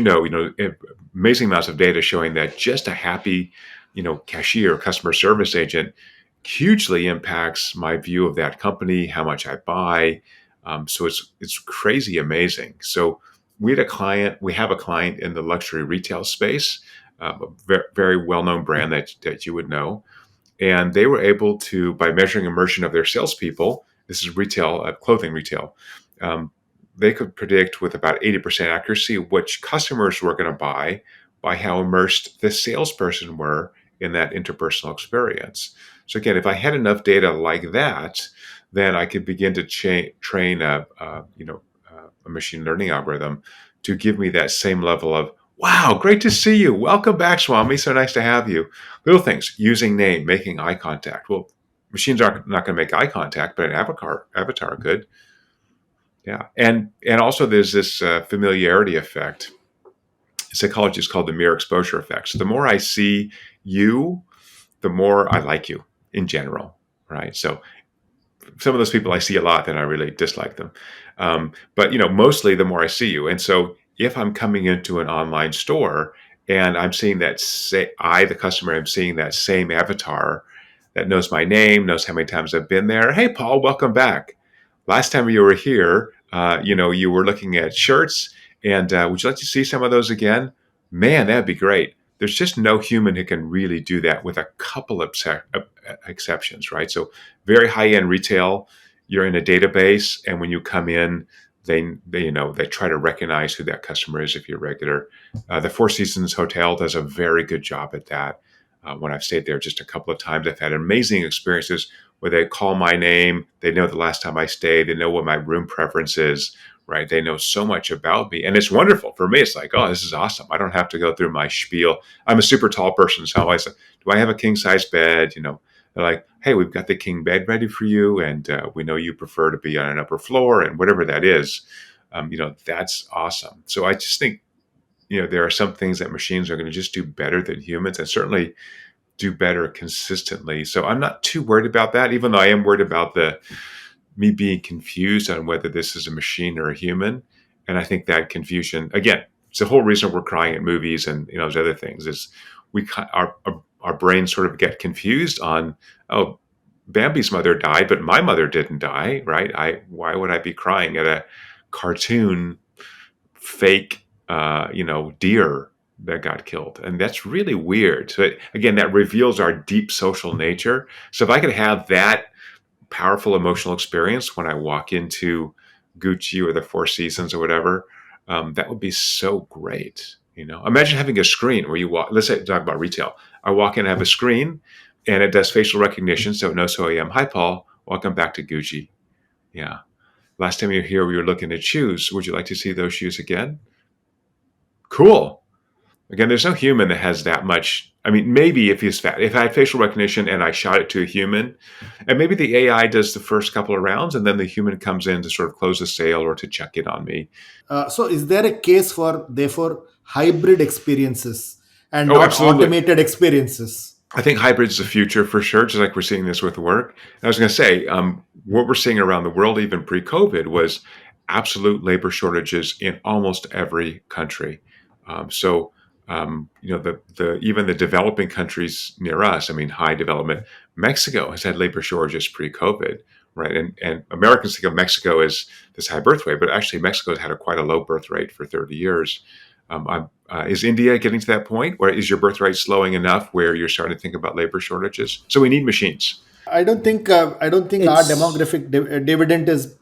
B: amazing amounts of data showing that just a happy, cashier, customer service agent, hugely impacts my view of that company, how much I buy. So it's crazy amazing. So we have a client in the luxury retail space, a very, very well known brand that you would know, and they were able to, by measuring immersion of their salespeople, this is retail, clothing retail, um, they could predict with about 80% accuracy which customers were going to buy by how immersed the salesperson were in that interpersonal experience. So again, if I had enough data like that, then I could begin to train a machine learning algorithm to give me that same level of wow, great to see you. Welcome back, Swami. So nice to have you. Little things, using name, making eye contact. Well, machines aren't not going to make eye contact, but an avatar could. Yeah, and also there's this familiarity effect. Psychology is called the mere exposure effect. So the more I see you, the more I like you in general, right? So some of those people I see a lot, then I really dislike them. But mostly the more I see you, and so if I'm coming into an online store and I'm seeing that, the customer, I'm seeing that same avatar that knows my name, knows how many times I've been there. Hey, Paul, welcome back. Last time you were here, you were looking at shirts, and would you like to see some of those again? Man, that'd be great. There's just no human who can really do that with a couple of exceptions, right? So very high end retail, you're in a database, and when you come in, they try to recognize who that customer is if you're regular. The Four Seasons Hotel does a very good job at that. When I've stayed there just a couple of times, I've had amazing experiences where they call my name. They know the last time I stayed. They know what my room preference is, right? They know so much about me. And it's wonderful for me. It's like, oh, this is awesome. I don't have to go through my spiel. I'm a super tall person. So I was like, do I have a king size bed? They're like, hey, we've got the king bed ready for you. And we know you prefer to be on an upper floor and whatever that is. That's awesome. So I just think, there are some things that machines are going to just do better than humans, and certainly do better consistently. So I'm not too worried about that, even though I am worried about me being confused on whether this is a machine or a human. And I think that confusion, again, it's the whole reason we're crying at movies and those other things is our brains sort of get confused on, oh, Bambi's mother died, but my mother didn't die, right? Why would I be crying at a cartoon fake, deer that got killed? And that's really weird. So again, that reveals our deep social nature. So if I could have that powerful emotional experience when I walk into Gucci or the Four Seasons or whatever, that would be so great. Imagine having a screen where you walk. Let's say talk about retail. I walk in, I have a screen, and it does facial recognition, so it knows who I am. Hi, Paul. Welcome back to Gucci. Yeah. Last time you were here, we were looking at shoes. Would you like to see those shoes again? Cool. Again, there's no human that has that much. I mean, maybe if he's fat, if I had facial recognition and I shot it to a human, and maybe the AI does the first couple of rounds, and then the human comes in to sort of close the sale or to check in on me.
A: So is there a case for therefore hybrid experiences and
B: Oh,
A: not
B: absolutely.
A: automated experiences?
B: I think hybrid's the future for sure, just like we're seeing this with work. And I was going to say, what we're seeing around the world, even pre-COVID, was absolute labor shortages in almost every country. The even the developing countries near us, I mean, high development, Mexico has had labor shortages pre-COVID, right? And Americans think of Mexico as this high birth rate, but actually Mexico has had quite a low birth rate for 30 years. Is India getting to that point, or is your birth rate slowing enough where you're starting to think about labor shortages? So we need machines.
A: I don't think our
C: It's
A: demographic dividend is.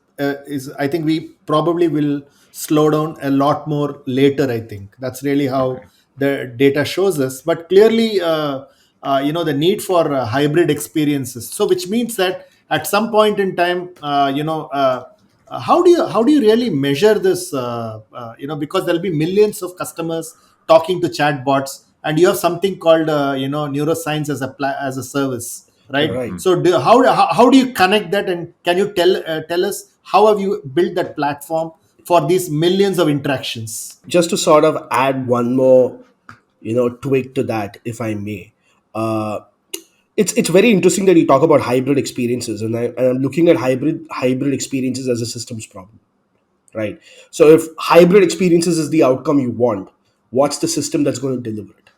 A: I think we probably will slow down a lot more later. I think that's really how
B: Okay.
A: the data shows us. But clearly, the need for hybrid experiences. So, which means that at some point in time, how do you really measure this? Because there'll be millions of customers talking to chatbots, and you have something called neuroscience as as a service, right?
C: right.
A: So how do you connect that, and can you tell us how have you built that platform for these millions of interactions?
C: Just to sort of add one more, twig to that, if I may. Uh, it's very interesting that you talk about hybrid experiences, and I'm looking at hybrid experiences as a systems problem, right? So if hybrid experiences is the outcome you want, what's the system that's going to deliver it,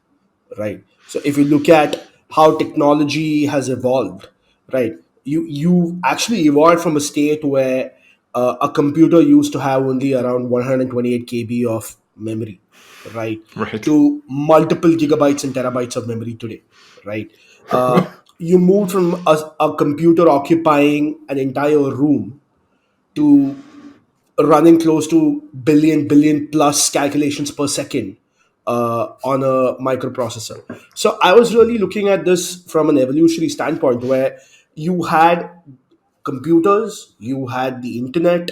C: right? So if you look at how technology has evolved, right, you actually evolved from a state where a computer used to have only around 128 kb of memory, right,
B: Right.
C: to multiple gigabytes and terabytes of memory today, right? You moved from a computer occupying an entire room to running close to billion plus calculations per second on a microprocessor. So I was really looking at this from an evolutionary standpoint, where you had computers, you had the internet,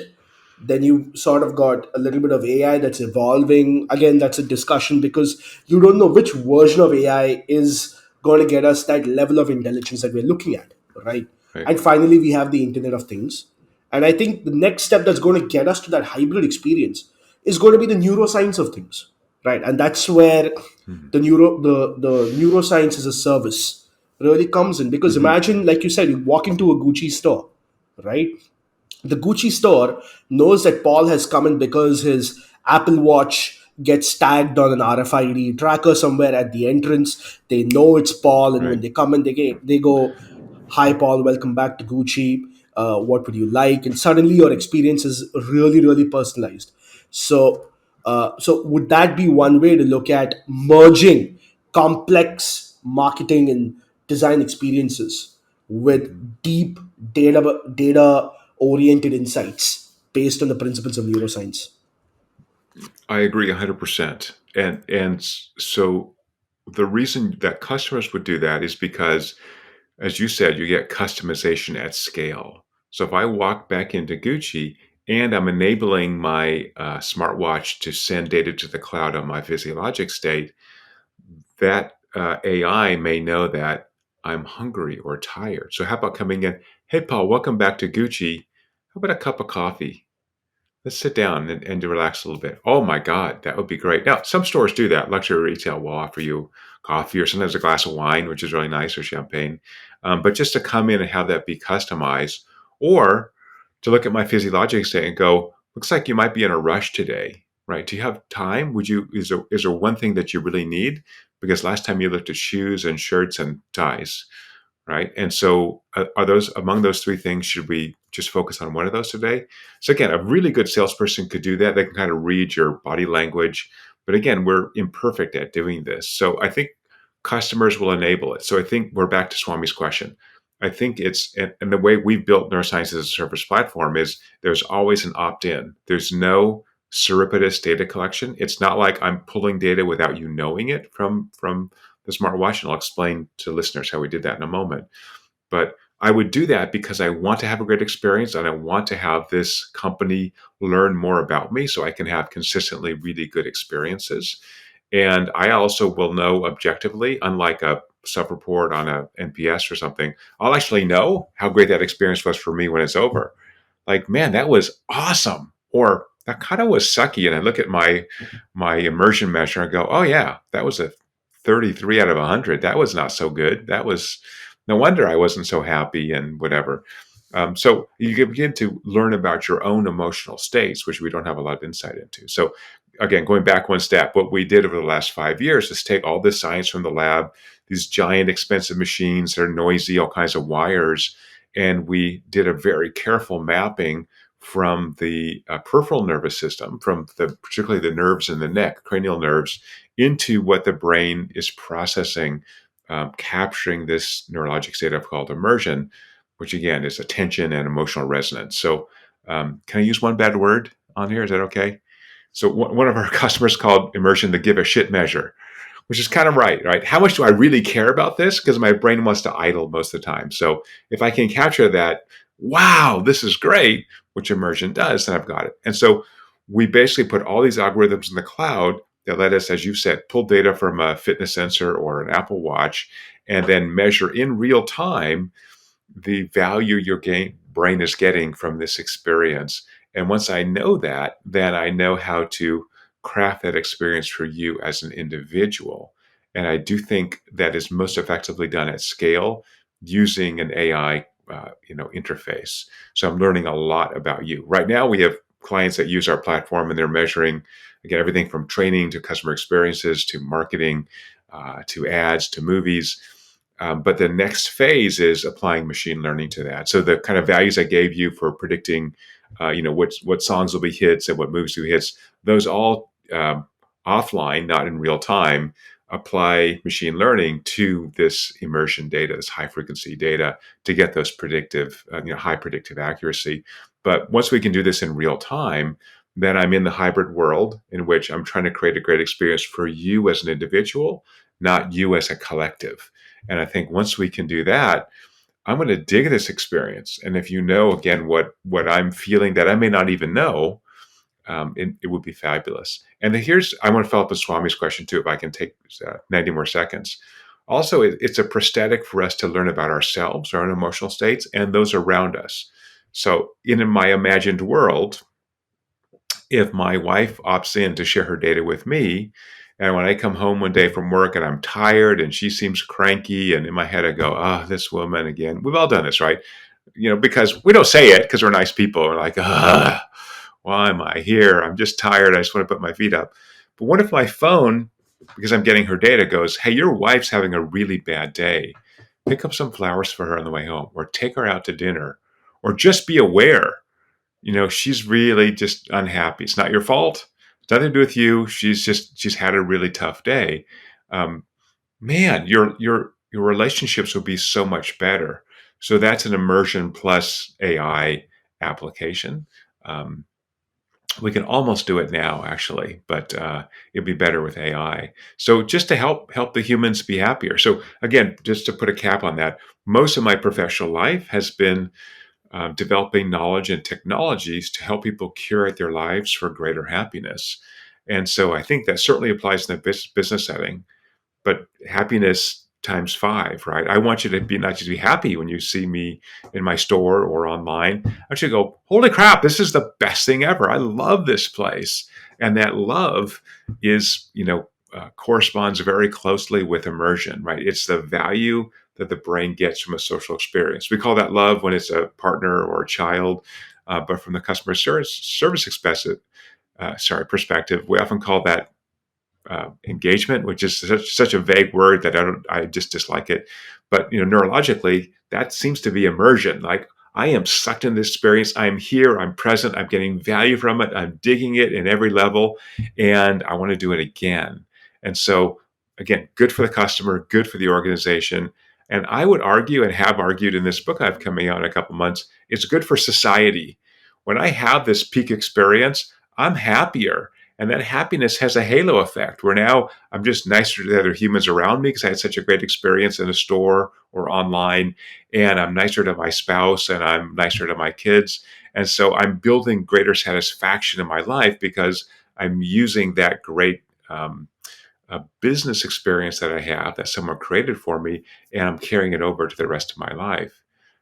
C: then you sort of got a little bit of AI that's evolving. Again, that's a discussion because you don't know which version of AI is going to get us that level of intelligence that we're looking at, right?
B: Right.
C: And finally, we have the Internet of Things. And I think the next step that's going to get us to that hybrid experience is going to be the neuroscience of things, right? And that's where
B: Mhm.
C: the neuroscience as a service really comes in. Because
B: Mhm.
C: imagine, like you said, you walk into a Gucci store, right? The Gucci store knows that Paul has come in because his Apple Watch gets tagged on an RFID tracker somewhere at the entrance. They know it's Paul, and when
B: Right.
C: they come in, they go, "Hi, Paul, welcome back to Gucci. What would you like?" And suddenly, your experience is really, really personalized. So would that be one way to look at merging complex marketing and design experiences with
B: Mhm.
C: deep data oriented insights based on the principles of neuroscience?
B: I agree 100%. So the reason that customers would do that is because, as you said, you get customization at scale. So if I walk back into Gucci and I'm enabling my smartwatch to send data to the cloud on my physiologic state, that AI may know that I'm hungry or tired. So how about coming in? Hey, Paul, welcome back to Gucci. How about a cup of coffee? Let's sit down and to relax a little bit. Oh my God, that would be great. Now, some stores do that. Luxury retail will offer you coffee or sometimes a glass of wine, which is really nice, or champagne. But just to come in and have that be customized, or to look at my physiologic state and go, looks like you might be in a rush today, right? Do you have time? Is there one thing that you really need? Because last time you looked at shoes and shirts and ties, right? And so, are those among those three things? Should we just focus on one of those today? So again, a really good salesperson could do that. They can kind of read your body language, but again, we're imperfect at doing this. So I think customers will enable it. So I think we're back to Swami's question. I think and the way we've built Neuroscience as a Service platform is there's always an opt-in. There's no surreptitious data collection. It's not like I'm pulling data without you knowing it from the smartwatch, and I'll explain to listeners how we did that in a moment. But I would do that because I want to have a great experience and I want to have this company learn more about me so I can have consistently really good experiences. And I also will know objectively, unlike a sub report on a NPS or something, I'll actually know how great that experience was for me when it's over. Like, man, that was awesome. Or that kind of was sucky. And I look at my immersion measure and go, oh yeah, that was a 33 out of 100. That was not so good. That was no wonder I wasn't so happy and whatever. So you begin to learn about your own emotional states, which we don't have a lot of insight into. So again, going back one step, what we did over the last 5 years is take all this science from the lab, these giant expensive machines that are noisy, all kinds of wires, and we did a very careful mapping from the peripheral nervous system, from particularly the nerves in the neck, cranial nerves, into what the brain is processing, capturing this neurologic state I've called immersion, which again is attention and emotional resonance. So, can I use one bad word on here? Is that okay? So, one of our customers called immersion the give a shit measure, which is kind of right, right? How much do I really care about this? Because my brain wants to idle most of the time. So if I can capture that, wow, this is great, which immersion does, then I've got it. And so we basically put all these algorithms in the cloud that let us, as you said, pull data from a fitness sensor or an Apple Watch and then measure in real time the value your brain is getting from this experience. And once I know that, then I know how to craft that experience for you as an individual. And I do think that is most effectively done at scale using an AI, interface. So I'm learning a lot about you. Right now, we have clients that use our platform, and they're measuring again everything from training to customer experiences to marketing, to ads to movies. But the next phase is applying machine learning to that. So the kind of values I gave you for predicting, what songs will be hits and what movies will be hits, those all offline, not in real time, apply machine learning to this immersion data, this high frequency data, to get those predictive, high predictive accuracy. But once we can do this in real time, then I'm in the hybrid world in which I'm trying to create a great experience for you as an individual, not you as a collective. And I think once we can do that, I'm going to dig this experience. And if you know, again, what I'm feeling that I may not even know, it would be fabulous. And I want to follow up with Swami's question too, if I can take 90 more seconds. Also, it's a prosthetic for us to learn about ourselves, our own emotional states, and those around us. So in my imagined world, if my wife opts in to share her data with me, and when I come home one day from work and I'm tired and she seems cranky, and in my head I go, oh, this woman again. We've all done this, right? Because we don't say it because we're nice people. We're like, why am I here? I'm just tired. I just want to put my feet up. But what if my phone, because I'm getting her data, goes, hey, your wife's having a really bad day. Pick up some flowers for her on the way home, or take her out to dinner, or just be aware she's really just unhappy. It's not your fault. It's nothing to do with you. She's had a really tough day. Man, your relationships will be so much better. So that's an immersion plus AI application. We can almost do it now, actually, but it'd be better with AI. So just to help the humans be happier. So again, just to put a cap on that, most of my professional life has been developing knowledge and technologies to help people curate their lives for greater happiness. And so I think that certainly applies in the business setting, but happiness times five, right? I want you to be not just be happy when you see me in my store or online. I want you to go, holy crap, this is the best thing ever. I love this place. And that love is, corresponds very closely with immersion, right? It's the value that the brain gets from a social experience. We call that love when it's a partner or a child, but from the customer service perspective, we often call that engagement, which is such a vague word that I just dislike it. But neurologically, that seems to be immersion. Like I am sucked in this experience. I'm here. I'm present. I'm getting value from it. I'm digging it in every level, and I want to do it again. And so, again, good for the customer, good for the organization. And I would argue, and have argued in this book I've coming out in a couple months, it's good for society. When I have this peak experience, I'm happier. And that happiness has a halo effect where now I'm just nicer to the other humans around me because I had such a great experience in a store or online. And I'm nicer to my spouse and I'm nicer to my kids. And so I'm building greater satisfaction in my life because I'm using that great business experience that I have that someone created for me, and I'm carrying it over to the rest of my life.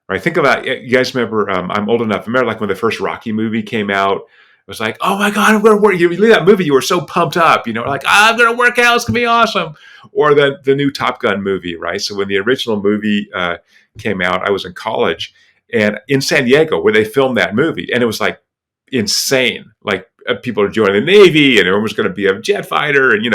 B: Right? Think about, you guys remember, I'm old enough. Remember like when the first Rocky movie came out, it was like, oh my God, I'm going to work. You leave that movie, you were so pumped up, like, I'm going to work out. It's going to be awesome. Or the new Top Gun movie, right? So when the original movie came out, I was in college and in San Diego where they filmed that movie. And it was like insane. Like people are joining the Navy and everyone was going to be a jet fighter. And,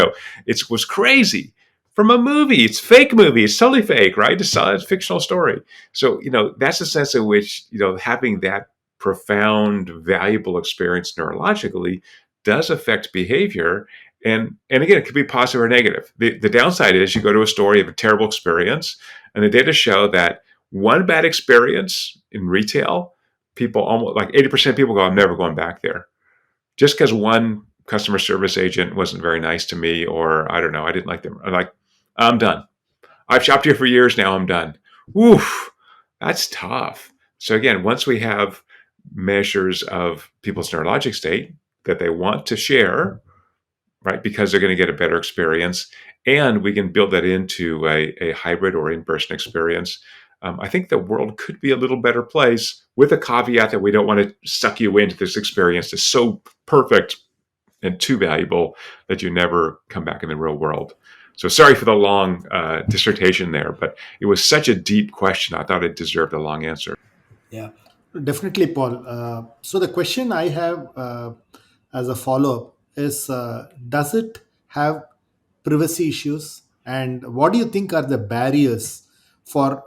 B: it was crazy. From a movie, it's fake movie. It's totally fake, right? It's a fictional story. So, that's the sense in which, having that profound, valuable experience neurologically does affect behavior. And again, it could be positive or negative. The downside is you go to a store, you have a terrible experience, and the data show that one bad experience in retail, people almost like 80% of people go, I'm never going back there. Just because one customer service agent wasn't very nice to me, or I don't know, I didn't like them. I'm like, I'm done. I've shopped here for years now. I'm done. Oof, that's tough. So again, once we have measures of people's neurologic state that they want to share, right, because they're going to get a better experience, and we can build that into a hybrid or in-person experience, I think the world could be a little better place, with a caveat that we don't want to suck you into this experience that's so perfect and too valuable that you never come back in the real world. So sorry for the long dissertation there, but it was such a deep question. I thought it deserved a long answer.
C: Yeah.
A: Definitely, Paul. So the question I have as a follow-up is: does it have privacy issues, and what do you think are the barriers for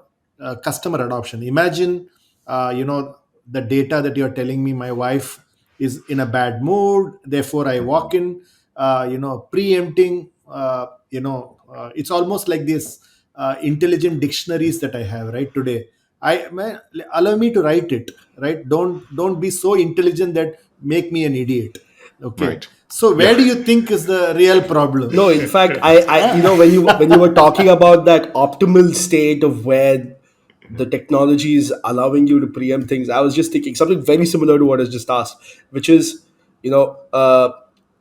A: customer adoption? Imagine, the data that you're telling me. My wife is in a bad mood, therefore I walk
B: Mhm.
A: in, preempting. It's almost like this intelligent dictionaries that I have right today. Allow me to write it, right? Don't be so intelligent that make me an idiot. Okay,
B: Right.
A: so where
B: Yeah.
A: do you think is the real problem?
C: No, in fact, when you were talking about that optimal state of where the technology is allowing you to preempt things, I was just thinking something very similar to what I just asked, which is, you know,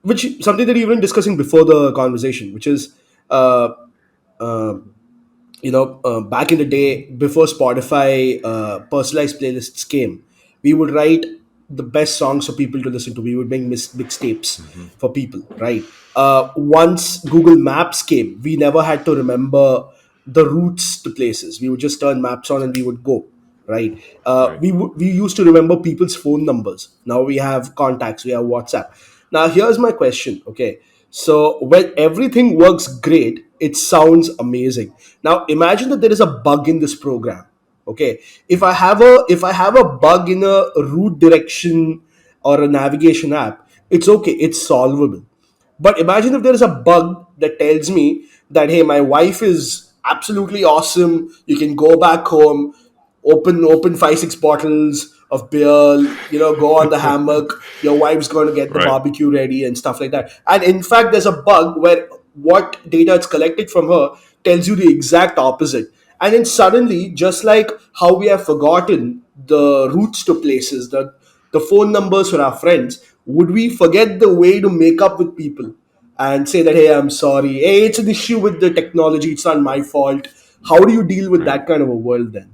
C: which something that you've been discussing before the conversation, which is, uh, uh, back in the day before Spotify personalized playlists came, we would write the best songs for people to listen to. We would make mixtapes
B: Mhm.
C: for people, right? Once Google Maps came, we never had to remember the routes to places. We would just turn maps on and we would go, right?
B: Right.
C: We used to remember people's phone numbers. Now we have contacts, we have WhatsApp. Now here's my question. Okay, so when everything works great, it sounds amazing. Now imagine that there is a bug in this program. Okay, if I have a bug in a route direction or a navigation app, it's okay, it's solvable. But imagine if there is a bug that tells me that, hey, my wife is absolutely awesome. You can go back home, open 5 6 bottles of beer, go on the hammock. Your wife's going to get the
B: Right.
C: barbecue ready and stuff like that. And in fact, there's a bug where what data it's collected from her tells you the exact opposite. And then suddenly, just like how we have forgotten the routes to places, the phone numbers for our friends, would we forget the way to make up with people and say that, hey, I'm sorry, hey, it's an issue with the technology, it's not my fault? How do you deal with
B: Right.
C: that kind of a world then?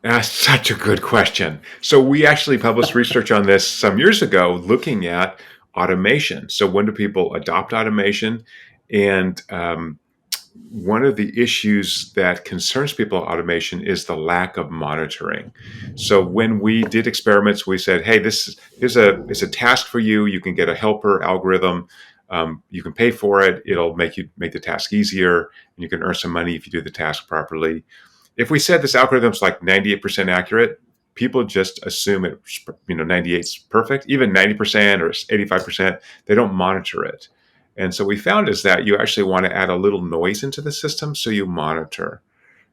B: That's such a good question. So we actually published research on this some years ago, looking at automation. So when do people adopt automation? And one of the issues that concerns people with automation is the lack of monitoring. So when we did experiments, we said, "Hey, is a task for you. You can get a helper algorithm. You can pay for it. It'll make the task easier, and you can earn some money if you do the task properly." If we said this algorithm's like 98% accurate, people just assume 98 is perfect. Even 90% or 85%, they don't monitor it. And so we found is that you actually want to add a little noise into the system so you monitor.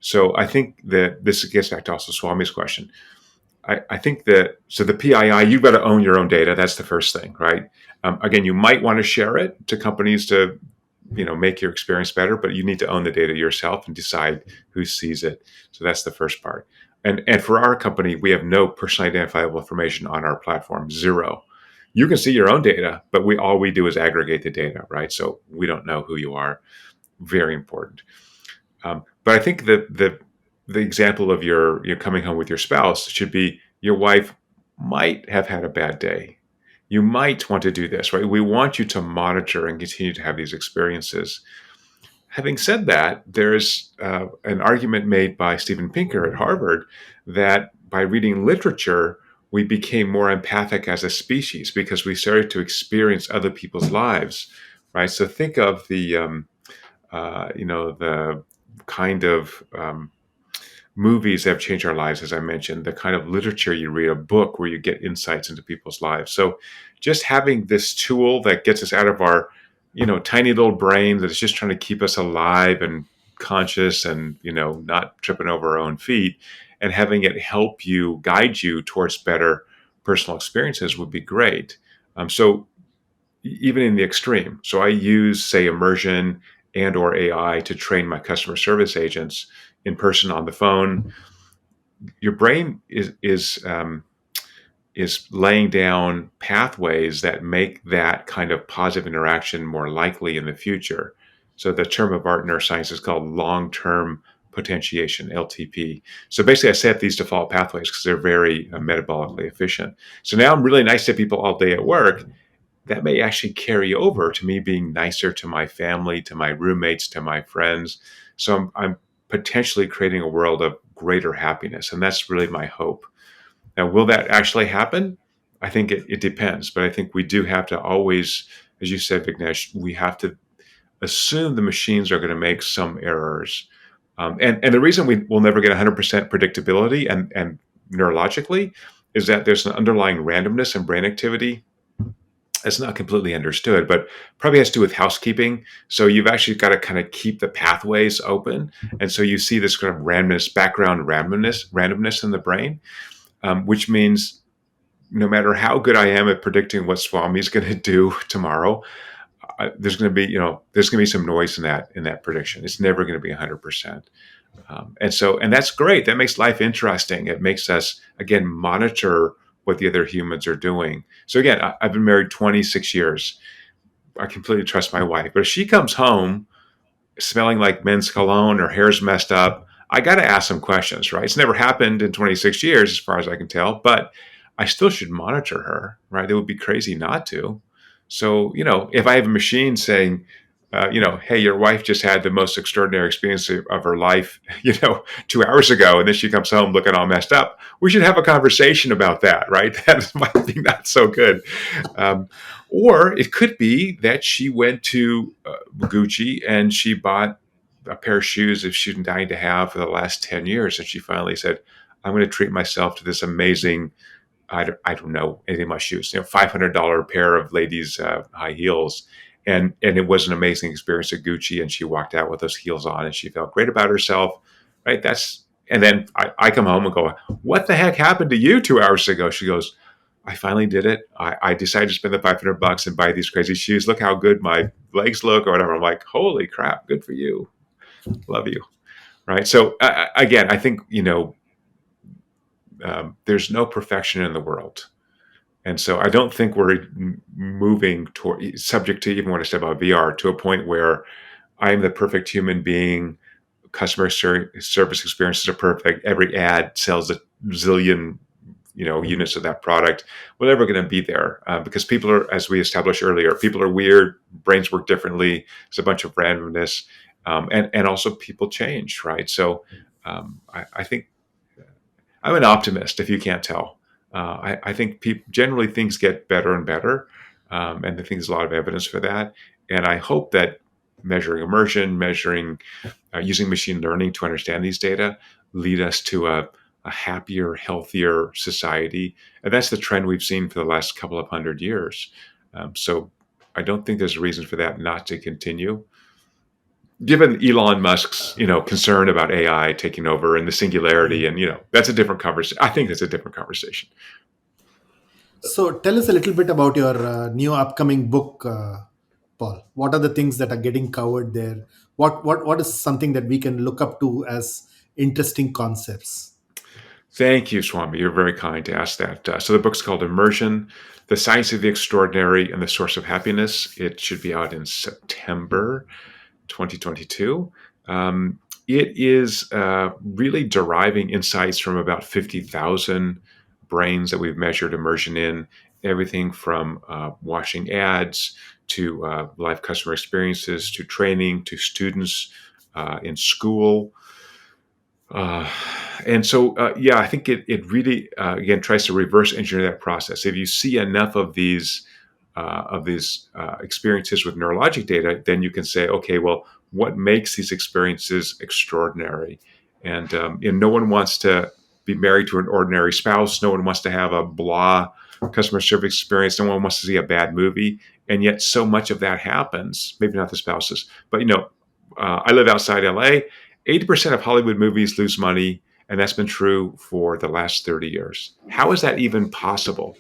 B: So I think that this gets back to also Swami's question. I think that, so the PII, you've got to own your own data. That's the first thing, right? Again, you might want to share it to companies to, make your experience better, but you need to own the data yourself and decide who sees it. So that's the first part. And for our company, we have no personally identifiable information on our platform, zero. You can see your own data, but all we do is aggregate the data, right? So we don't know who you are. Very important. But I think that the example of your coming home with your spouse should be your wife might have had a bad day. You might want to do this, right? We want you to monitor and continue to have these experiences. Having said that, there's an argument made by Steven Pinker at Harvard that by reading literature, we became more empathic as a species because we started to experience other people's lives, right? So think of the kind of movies that have changed our lives, as I mentioned, the kind of literature you read, a book where you get insights into people's lives. So just having this tool that gets us out of our, tiny little brain that is just trying to keep us alive and conscious and, not tripping over our own feet, and having it help you, guide you towards better personal experiences would be great. So even in the extreme. So I use, say, immersion and or AI to train my customer service agents in person on the phone. Your brain is laying down pathways that make that kind of positive interaction more likely in the future. So the term of art in neuroscience is called long-term potentiation, LTP. So basically, I set these default pathways because they're very metabolically efficient. So now I'm really nice to people all day at work. That may actually carry over to me being nicer to my family, to my roommates, to my friends. So I'm potentially creating a world of greater happiness. And that's really my hope. Now, will that actually happen? I think it depends. But I think we do have to always, as you said, Vignesh, we have to assume the machines are going to make some errors. And the reason we will never get 100% predictability and neurologically is that there's an underlying randomness in brain activity that's not completely understood, but probably has to do with housekeeping. So you've actually got to kind of keep the pathways open. And so you see this kind of background randomness in the brain, which means no matter how good I am at predicting what Swami is going to do tomorrow, there's going to be, there's going to be some noise in that prediction. It's never going to be 100%. And that's great. That makes life interesting. It makes us, again, monitor what the other humans are doing. So again, I've been married 26 years. I completely trust my wife. But if she comes home smelling like men's cologne, her hair's messed up, I got to ask some questions, right? It's never happened in 26 years, as far as I can tell, but I still should monitor her, right? It would be crazy not to. So, if I have a machine saying, hey, your wife just had the most extraordinary experience of her life, 2 hours ago, and then she comes home looking all messed up. We should have a conversation about that, right? That might be not so good. Or it could be that she went to Gucci and she bought a pair of shoes that she's been dying to have for the last 10 years. And she finally said, I'm going to treat myself to this amazing, I don't know anything about shoes, $500 pair of ladies' high heels. And it was an amazing experience at Gucci, and she walked out with those heels on, and she felt great about herself, right? And then I come home and go, what the heck happened to you 2 hours ago? She goes, I finally did it. I decided to spend the $500 and buy these crazy shoes. Look how good my legs look, or whatever. I'm like, holy crap, good for you. Love you, right? So again, I think there's no perfection in the world. And so I don't think we're moving toward, subject to even when I step about VR, to a point where I am the perfect human being. Customer service experiences are perfect. Every ad sells a zillion, units of that product. We're never going to be there because people are, as we established earlier, people are weird. Brains work differently. There's a bunch of randomness, and also people change, right? So I think I'm an optimist, if you can't tell. I think generally things get better and better, and I think there's a lot of evidence for that. And I hope that measuring immersion, using machine learning to understand these data, lead us to a happier, healthier society. And that's the trend we've seen for the last couple of 100 years. So I don't think there's a reason for that not to continue. Given Elon Musk's, concern about AI taking over and the singularity, and that's a different conversation. I think that's a different conversation.
A: So tell us a little bit about your new upcoming book, Paul. What are the things that are getting covered there? What is something that we can look up to as interesting concepts?
B: Thank you, Swami. You're very kind to ask that. So the book's called Immersion: The Science of the Extraordinary and the Source of Happiness. It should be out in September 2022. It is really deriving insights from about 50,000 brains that we've measured immersion in, everything from watching ads to live customer experiences to training to students in school. And so, I think it really, again, tries to reverse engineer that process. If you see enough of these experiences with neurologic data, then you can say, okay, well, what makes these experiences extraordinary? And no one wants to be married to an ordinary spouse. No one wants to have a blah customer service experience. No one wants to see a bad movie. And yet, so much of that happens. Maybe not the spouses, but I live outside LA. 80% of Hollywood movies lose money, and that's been true for the last 30 years. How is that even possible?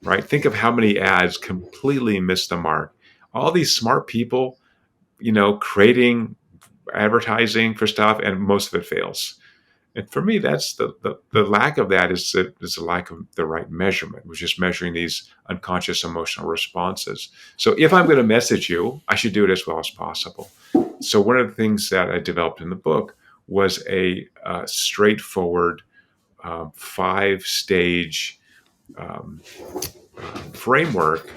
B: Right? Think of how many ads completely miss the mark. All these smart people, creating advertising for stuff, and most of it fails. And for me, that's the lack of that is the lack of the right measurement, which is measuring these unconscious emotional responses. So if I'm going to message you, I should do it as well as possible. So one of the things that I developed in the book was a straightforward 5-stage um, framework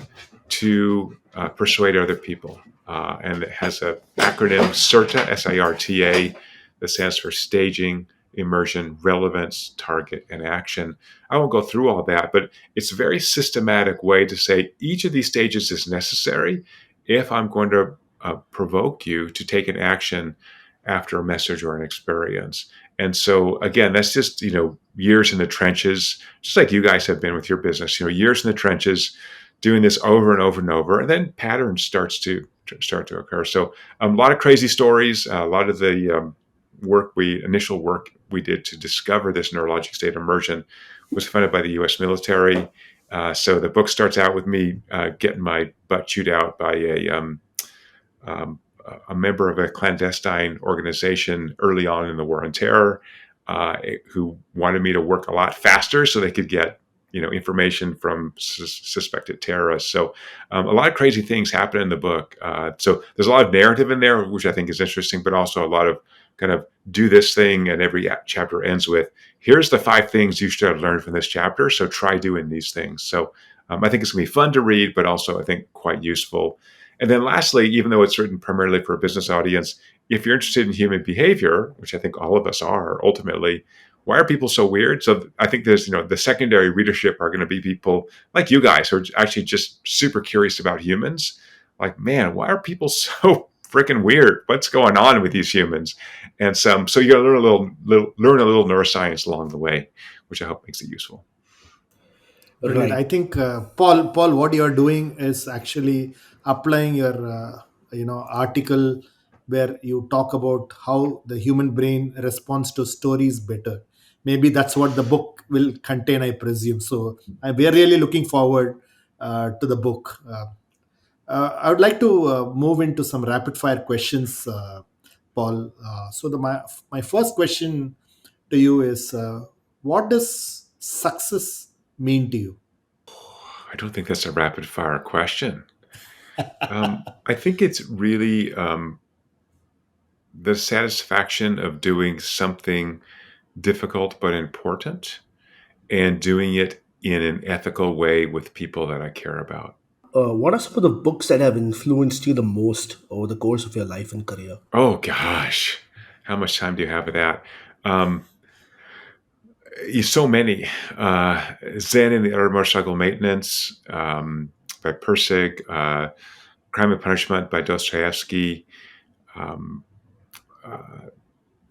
B: to persuade other people. And it has an acronym SIRTA, SIRTA, that stands for staging, immersion, relevance, target, and action. I won't go through all that, but it's a very systematic way to say each of these stages is necessary if I'm going to provoke you to take an action after a message or an experience. And so again, that's just, years in the trenches, just like you guys have been with your business, years in the trenches, doing this over and over and over, and then patterns start to occur. So a lot of crazy stories, a lot of the initial work we did to discover this neurologic state of immersion was funded by the U.S. military. So the book starts out with me getting my butt chewed out by um, a member of a clandestine organization early on in the War on Terror, who wanted me to work a lot faster so they could get information from suspected terrorists. So a lot of crazy things happen in the book. So there's a lot of narrative in there, which I think is interesting, but also a lot of kind of do this thing, and every chapter ends with, here's the 5 things you should have learned from this chapter, so try doing these things. So I think it's going to be fun to read, but also I think quite useful. And then lastly, even though it's written primarily for a business audience, if you're interested in human behavior, which I think all of us are ultimately, why are people so weird? So I think there's, the secondary readership are going to be people like you guys who are actually just super curious about humans. Like, man, why are people so freaking weird? What's going on with these humans? And so you got to learn a little neuroscience along the way, which I hope makes it useful.
A: Brilliant. I
C: Right.
A: think Paul, what you're doing is actually applying your article where you talk about how the human brain responds to stories better. Maybe that's what the book will contain, I presume. So we are really looking forward to the book. I would like to move into some rapid fire questions, Paul. So my first question to you is, what does success mean to you?
B: I don't think that's a rapid fire question. I think it's really the satisfaction of doing something difficult but important, and doing it in an ethical way with people that I care about.
C: What are some of the books that have influenced you the most over the course of your life and career?
B: Oh gosh, how much time do you have of that? Um, so many. Zen and the Art of Motorcycle Maintenance by Persig, Crime and Punishment by Dostoevsky, um, uh,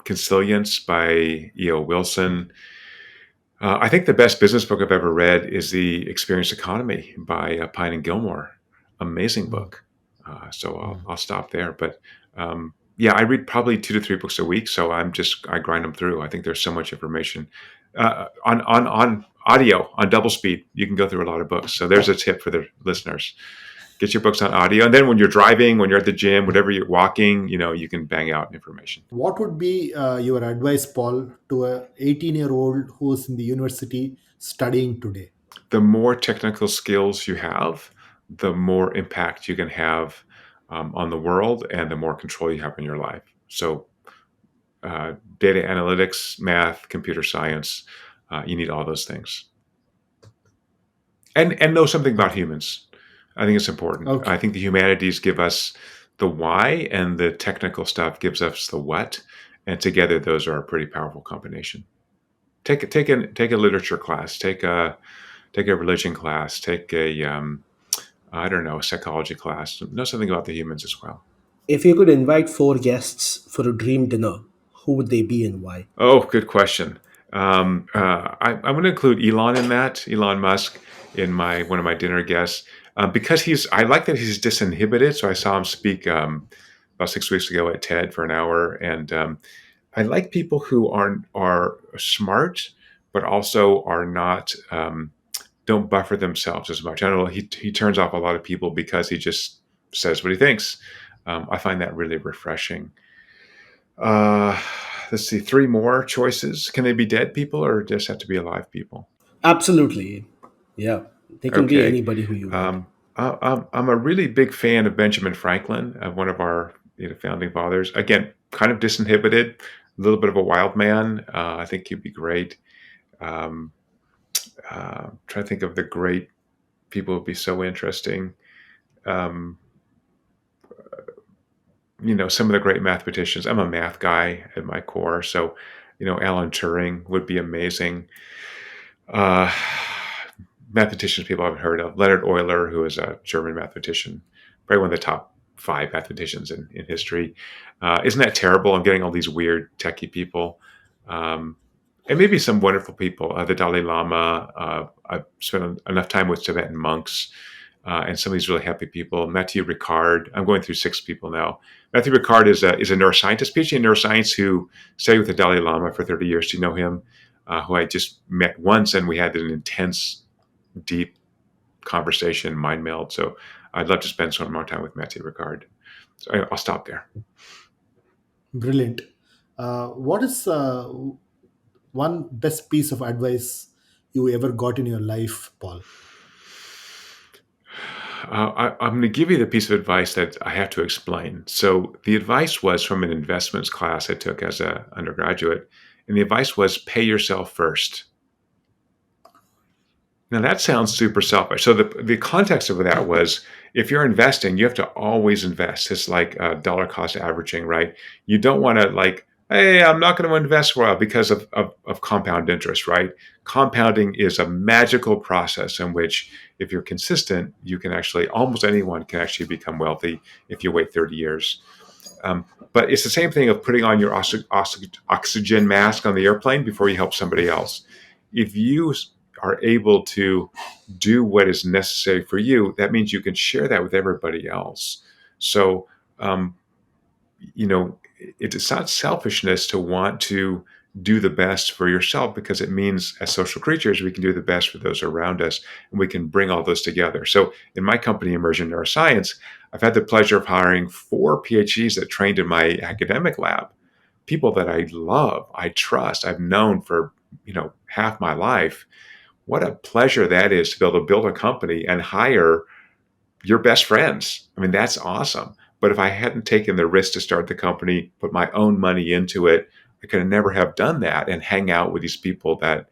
B: Consilience by E.O. Wilson. I think the best business book I've ever read is The Experience Economy by Pine and Gilmore. Amazing
A: Mm,
B: book. So I'll,
A: mm.
B: I'll stop there. But yeah, I read probably 2 to 3 books a week. So I grind them through. I think there's so much information on audio on double speed. You can go through a lot of books. So there's a tip for the listeners. Get your books on audio, and then when you're driving, when you're at the gym, whatever you're walking, you can bang out information.
A: What would be your advice, Paul, to a 18-year-old who's in the university studying today?
B: The more technical skills you have, the more impact you can have on the world, and the more control you have in your life. So, data analytics, math, computer science, you need all those things, and know something about humans. I think it's important. I
A: Okay.
B: think the humanities give us the why, and the technical stuff gives us the what, and together those are a pretty powerful combination. Take a literature class, take a religion class, take a I don't know, a psychology class. Know something about the humans as well.
C: If you could invite 4 guests for a dream dinner, who would they be and why?
B: Oh, good question. I'm going to include Elon in that, Elon Musk, in my one of my dinner guests, because he's. I like that he's disinhibited. So I saw him speak about 6 weeks ago at TED for an hour, and I like people who are smart, but also are not don't buffer themselves as much. I don't know. He turns off a lot of people because he just says what he thinks. I find that really refreshing. Uh, let's see, three more choices. Can they be dead people or just have to be alive people?
C: Absolutely. Yeah. They can be
B: Okay.
C: anybody who you want.
B: Um, I'm a really big fan of Benjamin Franklin, one of our founding fathers. Again, kind of disinhibited, a little bit of a wild man. I think he'd be great. Um, trying to think of the great people who'd be so interesting. Um, some of the great mathematicians. I'm a math guy at my core, so Alan Turing would be amazing. Uh, Mathematicians people haven't heard of. Leonard Euler, who is a German mathematician, probably one of the top five mathematicians in history. Isn't that terrible? I'm getting all these weird techie people. Um, and maybe some wonderful people. The Dalai Lama. I've spent enough time with Tibetan monks and some of these really happy people. Mathieu Ricard. I'm going through six people now. Mathieu Ricard is a neuroscientist, PhD in neuroscience, who studied with the Dalai Lama for 30 years. Do you know him? Who I just met once, and we had an intense, deep conversation, mind meld. So I'd love to spend some more time with Mathieu Ricard. So I'll stop there.
A: Brilliant. What is one best piece of advice you ever got in your life, Paul?
B: I'm going to give you the piece of advice that I have to explain. So the advice was from an investments class I took as an undergraduate, and the advice was pay yourself first. Now that sounds super selfish. So the context of that was if you're investing, you have to always invest. It's like dollar cost averaging, right? You don't want to like, hey, I'm not going to invest for a while because of compound interest, right? Compounding is a magical process in which if you're consistent, you can actually, almost anyone can actually become wealthy if you wait 30 years. But it's the same thing of putting on your oxygen mask on the airplane before you help somebody else. If you are able to do what is necessary for you, that means you can share that with everybody else. So, um, it's not selfishness to want to do the best for yourself because it means as social creatures, we can do the best for those around us and we can bring all those together. So in my company, Immersion Neuroscience, I've had the pleasure of hiring 4 PhDs that trained in my academic lab, people that I love, I trust, I've known for, half my life. What a pleasure that is to be able to build a company and hire your best friends. I mean, that's awesome. But if I hadn't taken the risk to start the company, put my own money into it, I could have never have done that and hang out with these people that,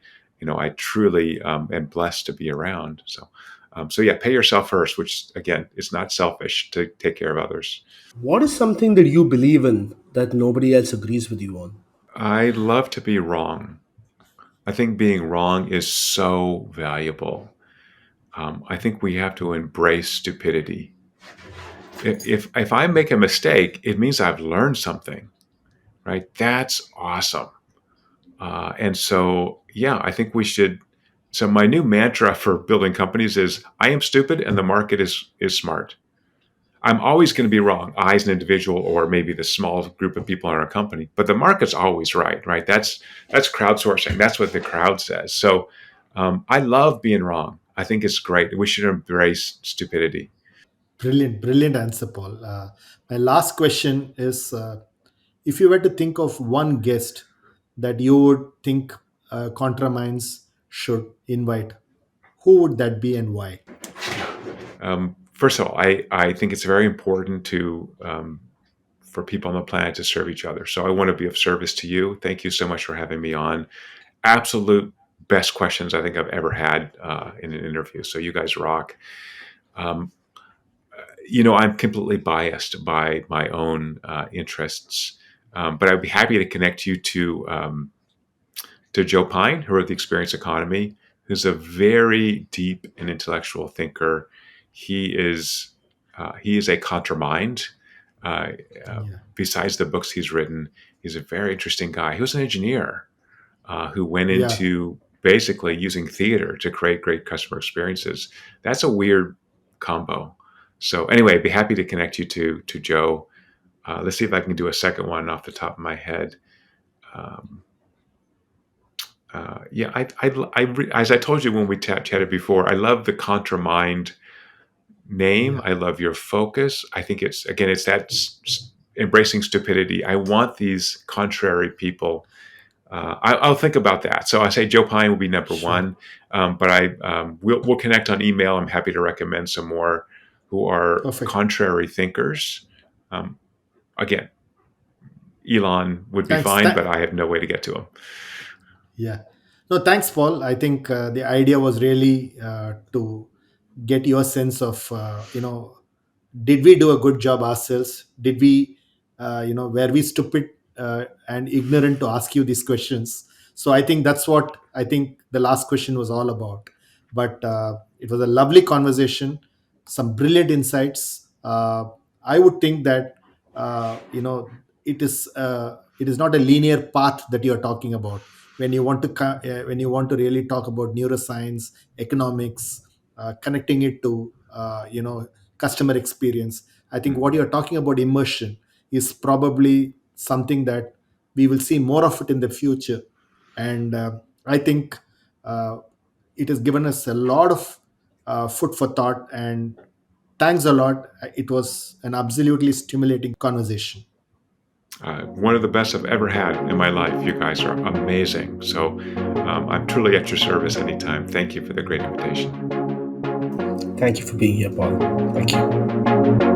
B: I truly am blessed to be around. So yeah, pay yourself first, which again, is not selfish to take care of others.
C: What is something that you believe in that nobody else agrees with you on?
B: I love to be wrong. I think being wrong is so valuable. I think we have to embrace stupidity. If I make a mistake, it means I've learned something, right? That's awesome. And so, yeah, I think we should. So my new mantra for building companies is: I am stupid, and the market is smart. I'm always going to be wrong, I as an individual, or maybe the small group of people in our company. But the market's always right, right? That's crowdsourcing. That's what the crowd says. So I love being wrong. I think it's great. We should embrace stupidity.
A: Brilliant, brilliant answer, Paul. My last question is if you were to think of one guest that you would think Contraminds should invite, who would that be and why?
B: First of all, I think it's very important to for people on the planet to serve each other. So I want to be of service to you. Thank you so much for having me on. Absolute best questions I think I've ever had in an interview. So you guys rock. Um, I'm completely biased by my own interests, but I'd be happy to connect you to Joe Pine, who wrote The Experience Economy, who's a very deep and intellectual thinker. He is a contramind. Uh,
A: Yeah.
B: Besides the books he's written, he's a very interesting guy. He was an engineer who went
A: Yeah.
B: into basically using theater to create great customer experiences. That's a weird combo. So anyway, I'd be happy to connect you to Joe. Let's see if I can do a second one off the top of my head. Um, yeah, as I told you when we chatted before, I love the ContraMind name.
A: Yeah.
B: I love your focus. I think it's again, it's that embracing stupidity. I want these contrary people. I'll think about that. So I say Joe Pine will be number
A: Sure.
B: one, but we'll connect on email. I'm happy to recommend some more who are
A: Perfect.
B: contrary thinkers. Um, Again, Elon would be
A: Thanks.
B: fine, but I have no way to get to him.
A: Yeah. No, thanks, Paul. I think the idea was really to get your sense of, did we do a good job ourselves? Did we, were we stupid and ignorant to ask you these questions? So I think that's what I think the last question was all about. But it was a lovely conversation, some brilliant insights. I would think that, it is not a linear path that you are talking about when you want to when you want to really talk about neuroscience, economics, connecting it to customer experience. I think what you're talking about, immersion, is probably something that we will see more of it in the future. And I think uh, it has given us a lot of food for thought. And thanks a lot. It was an absolutely stimulating conversation.
B: One of the best I've ever had in my life. You guys are amazing. So I'm truly at your service anytime. Thank you for the great invitation.
C: Thank you for being here, Paul. Thank you.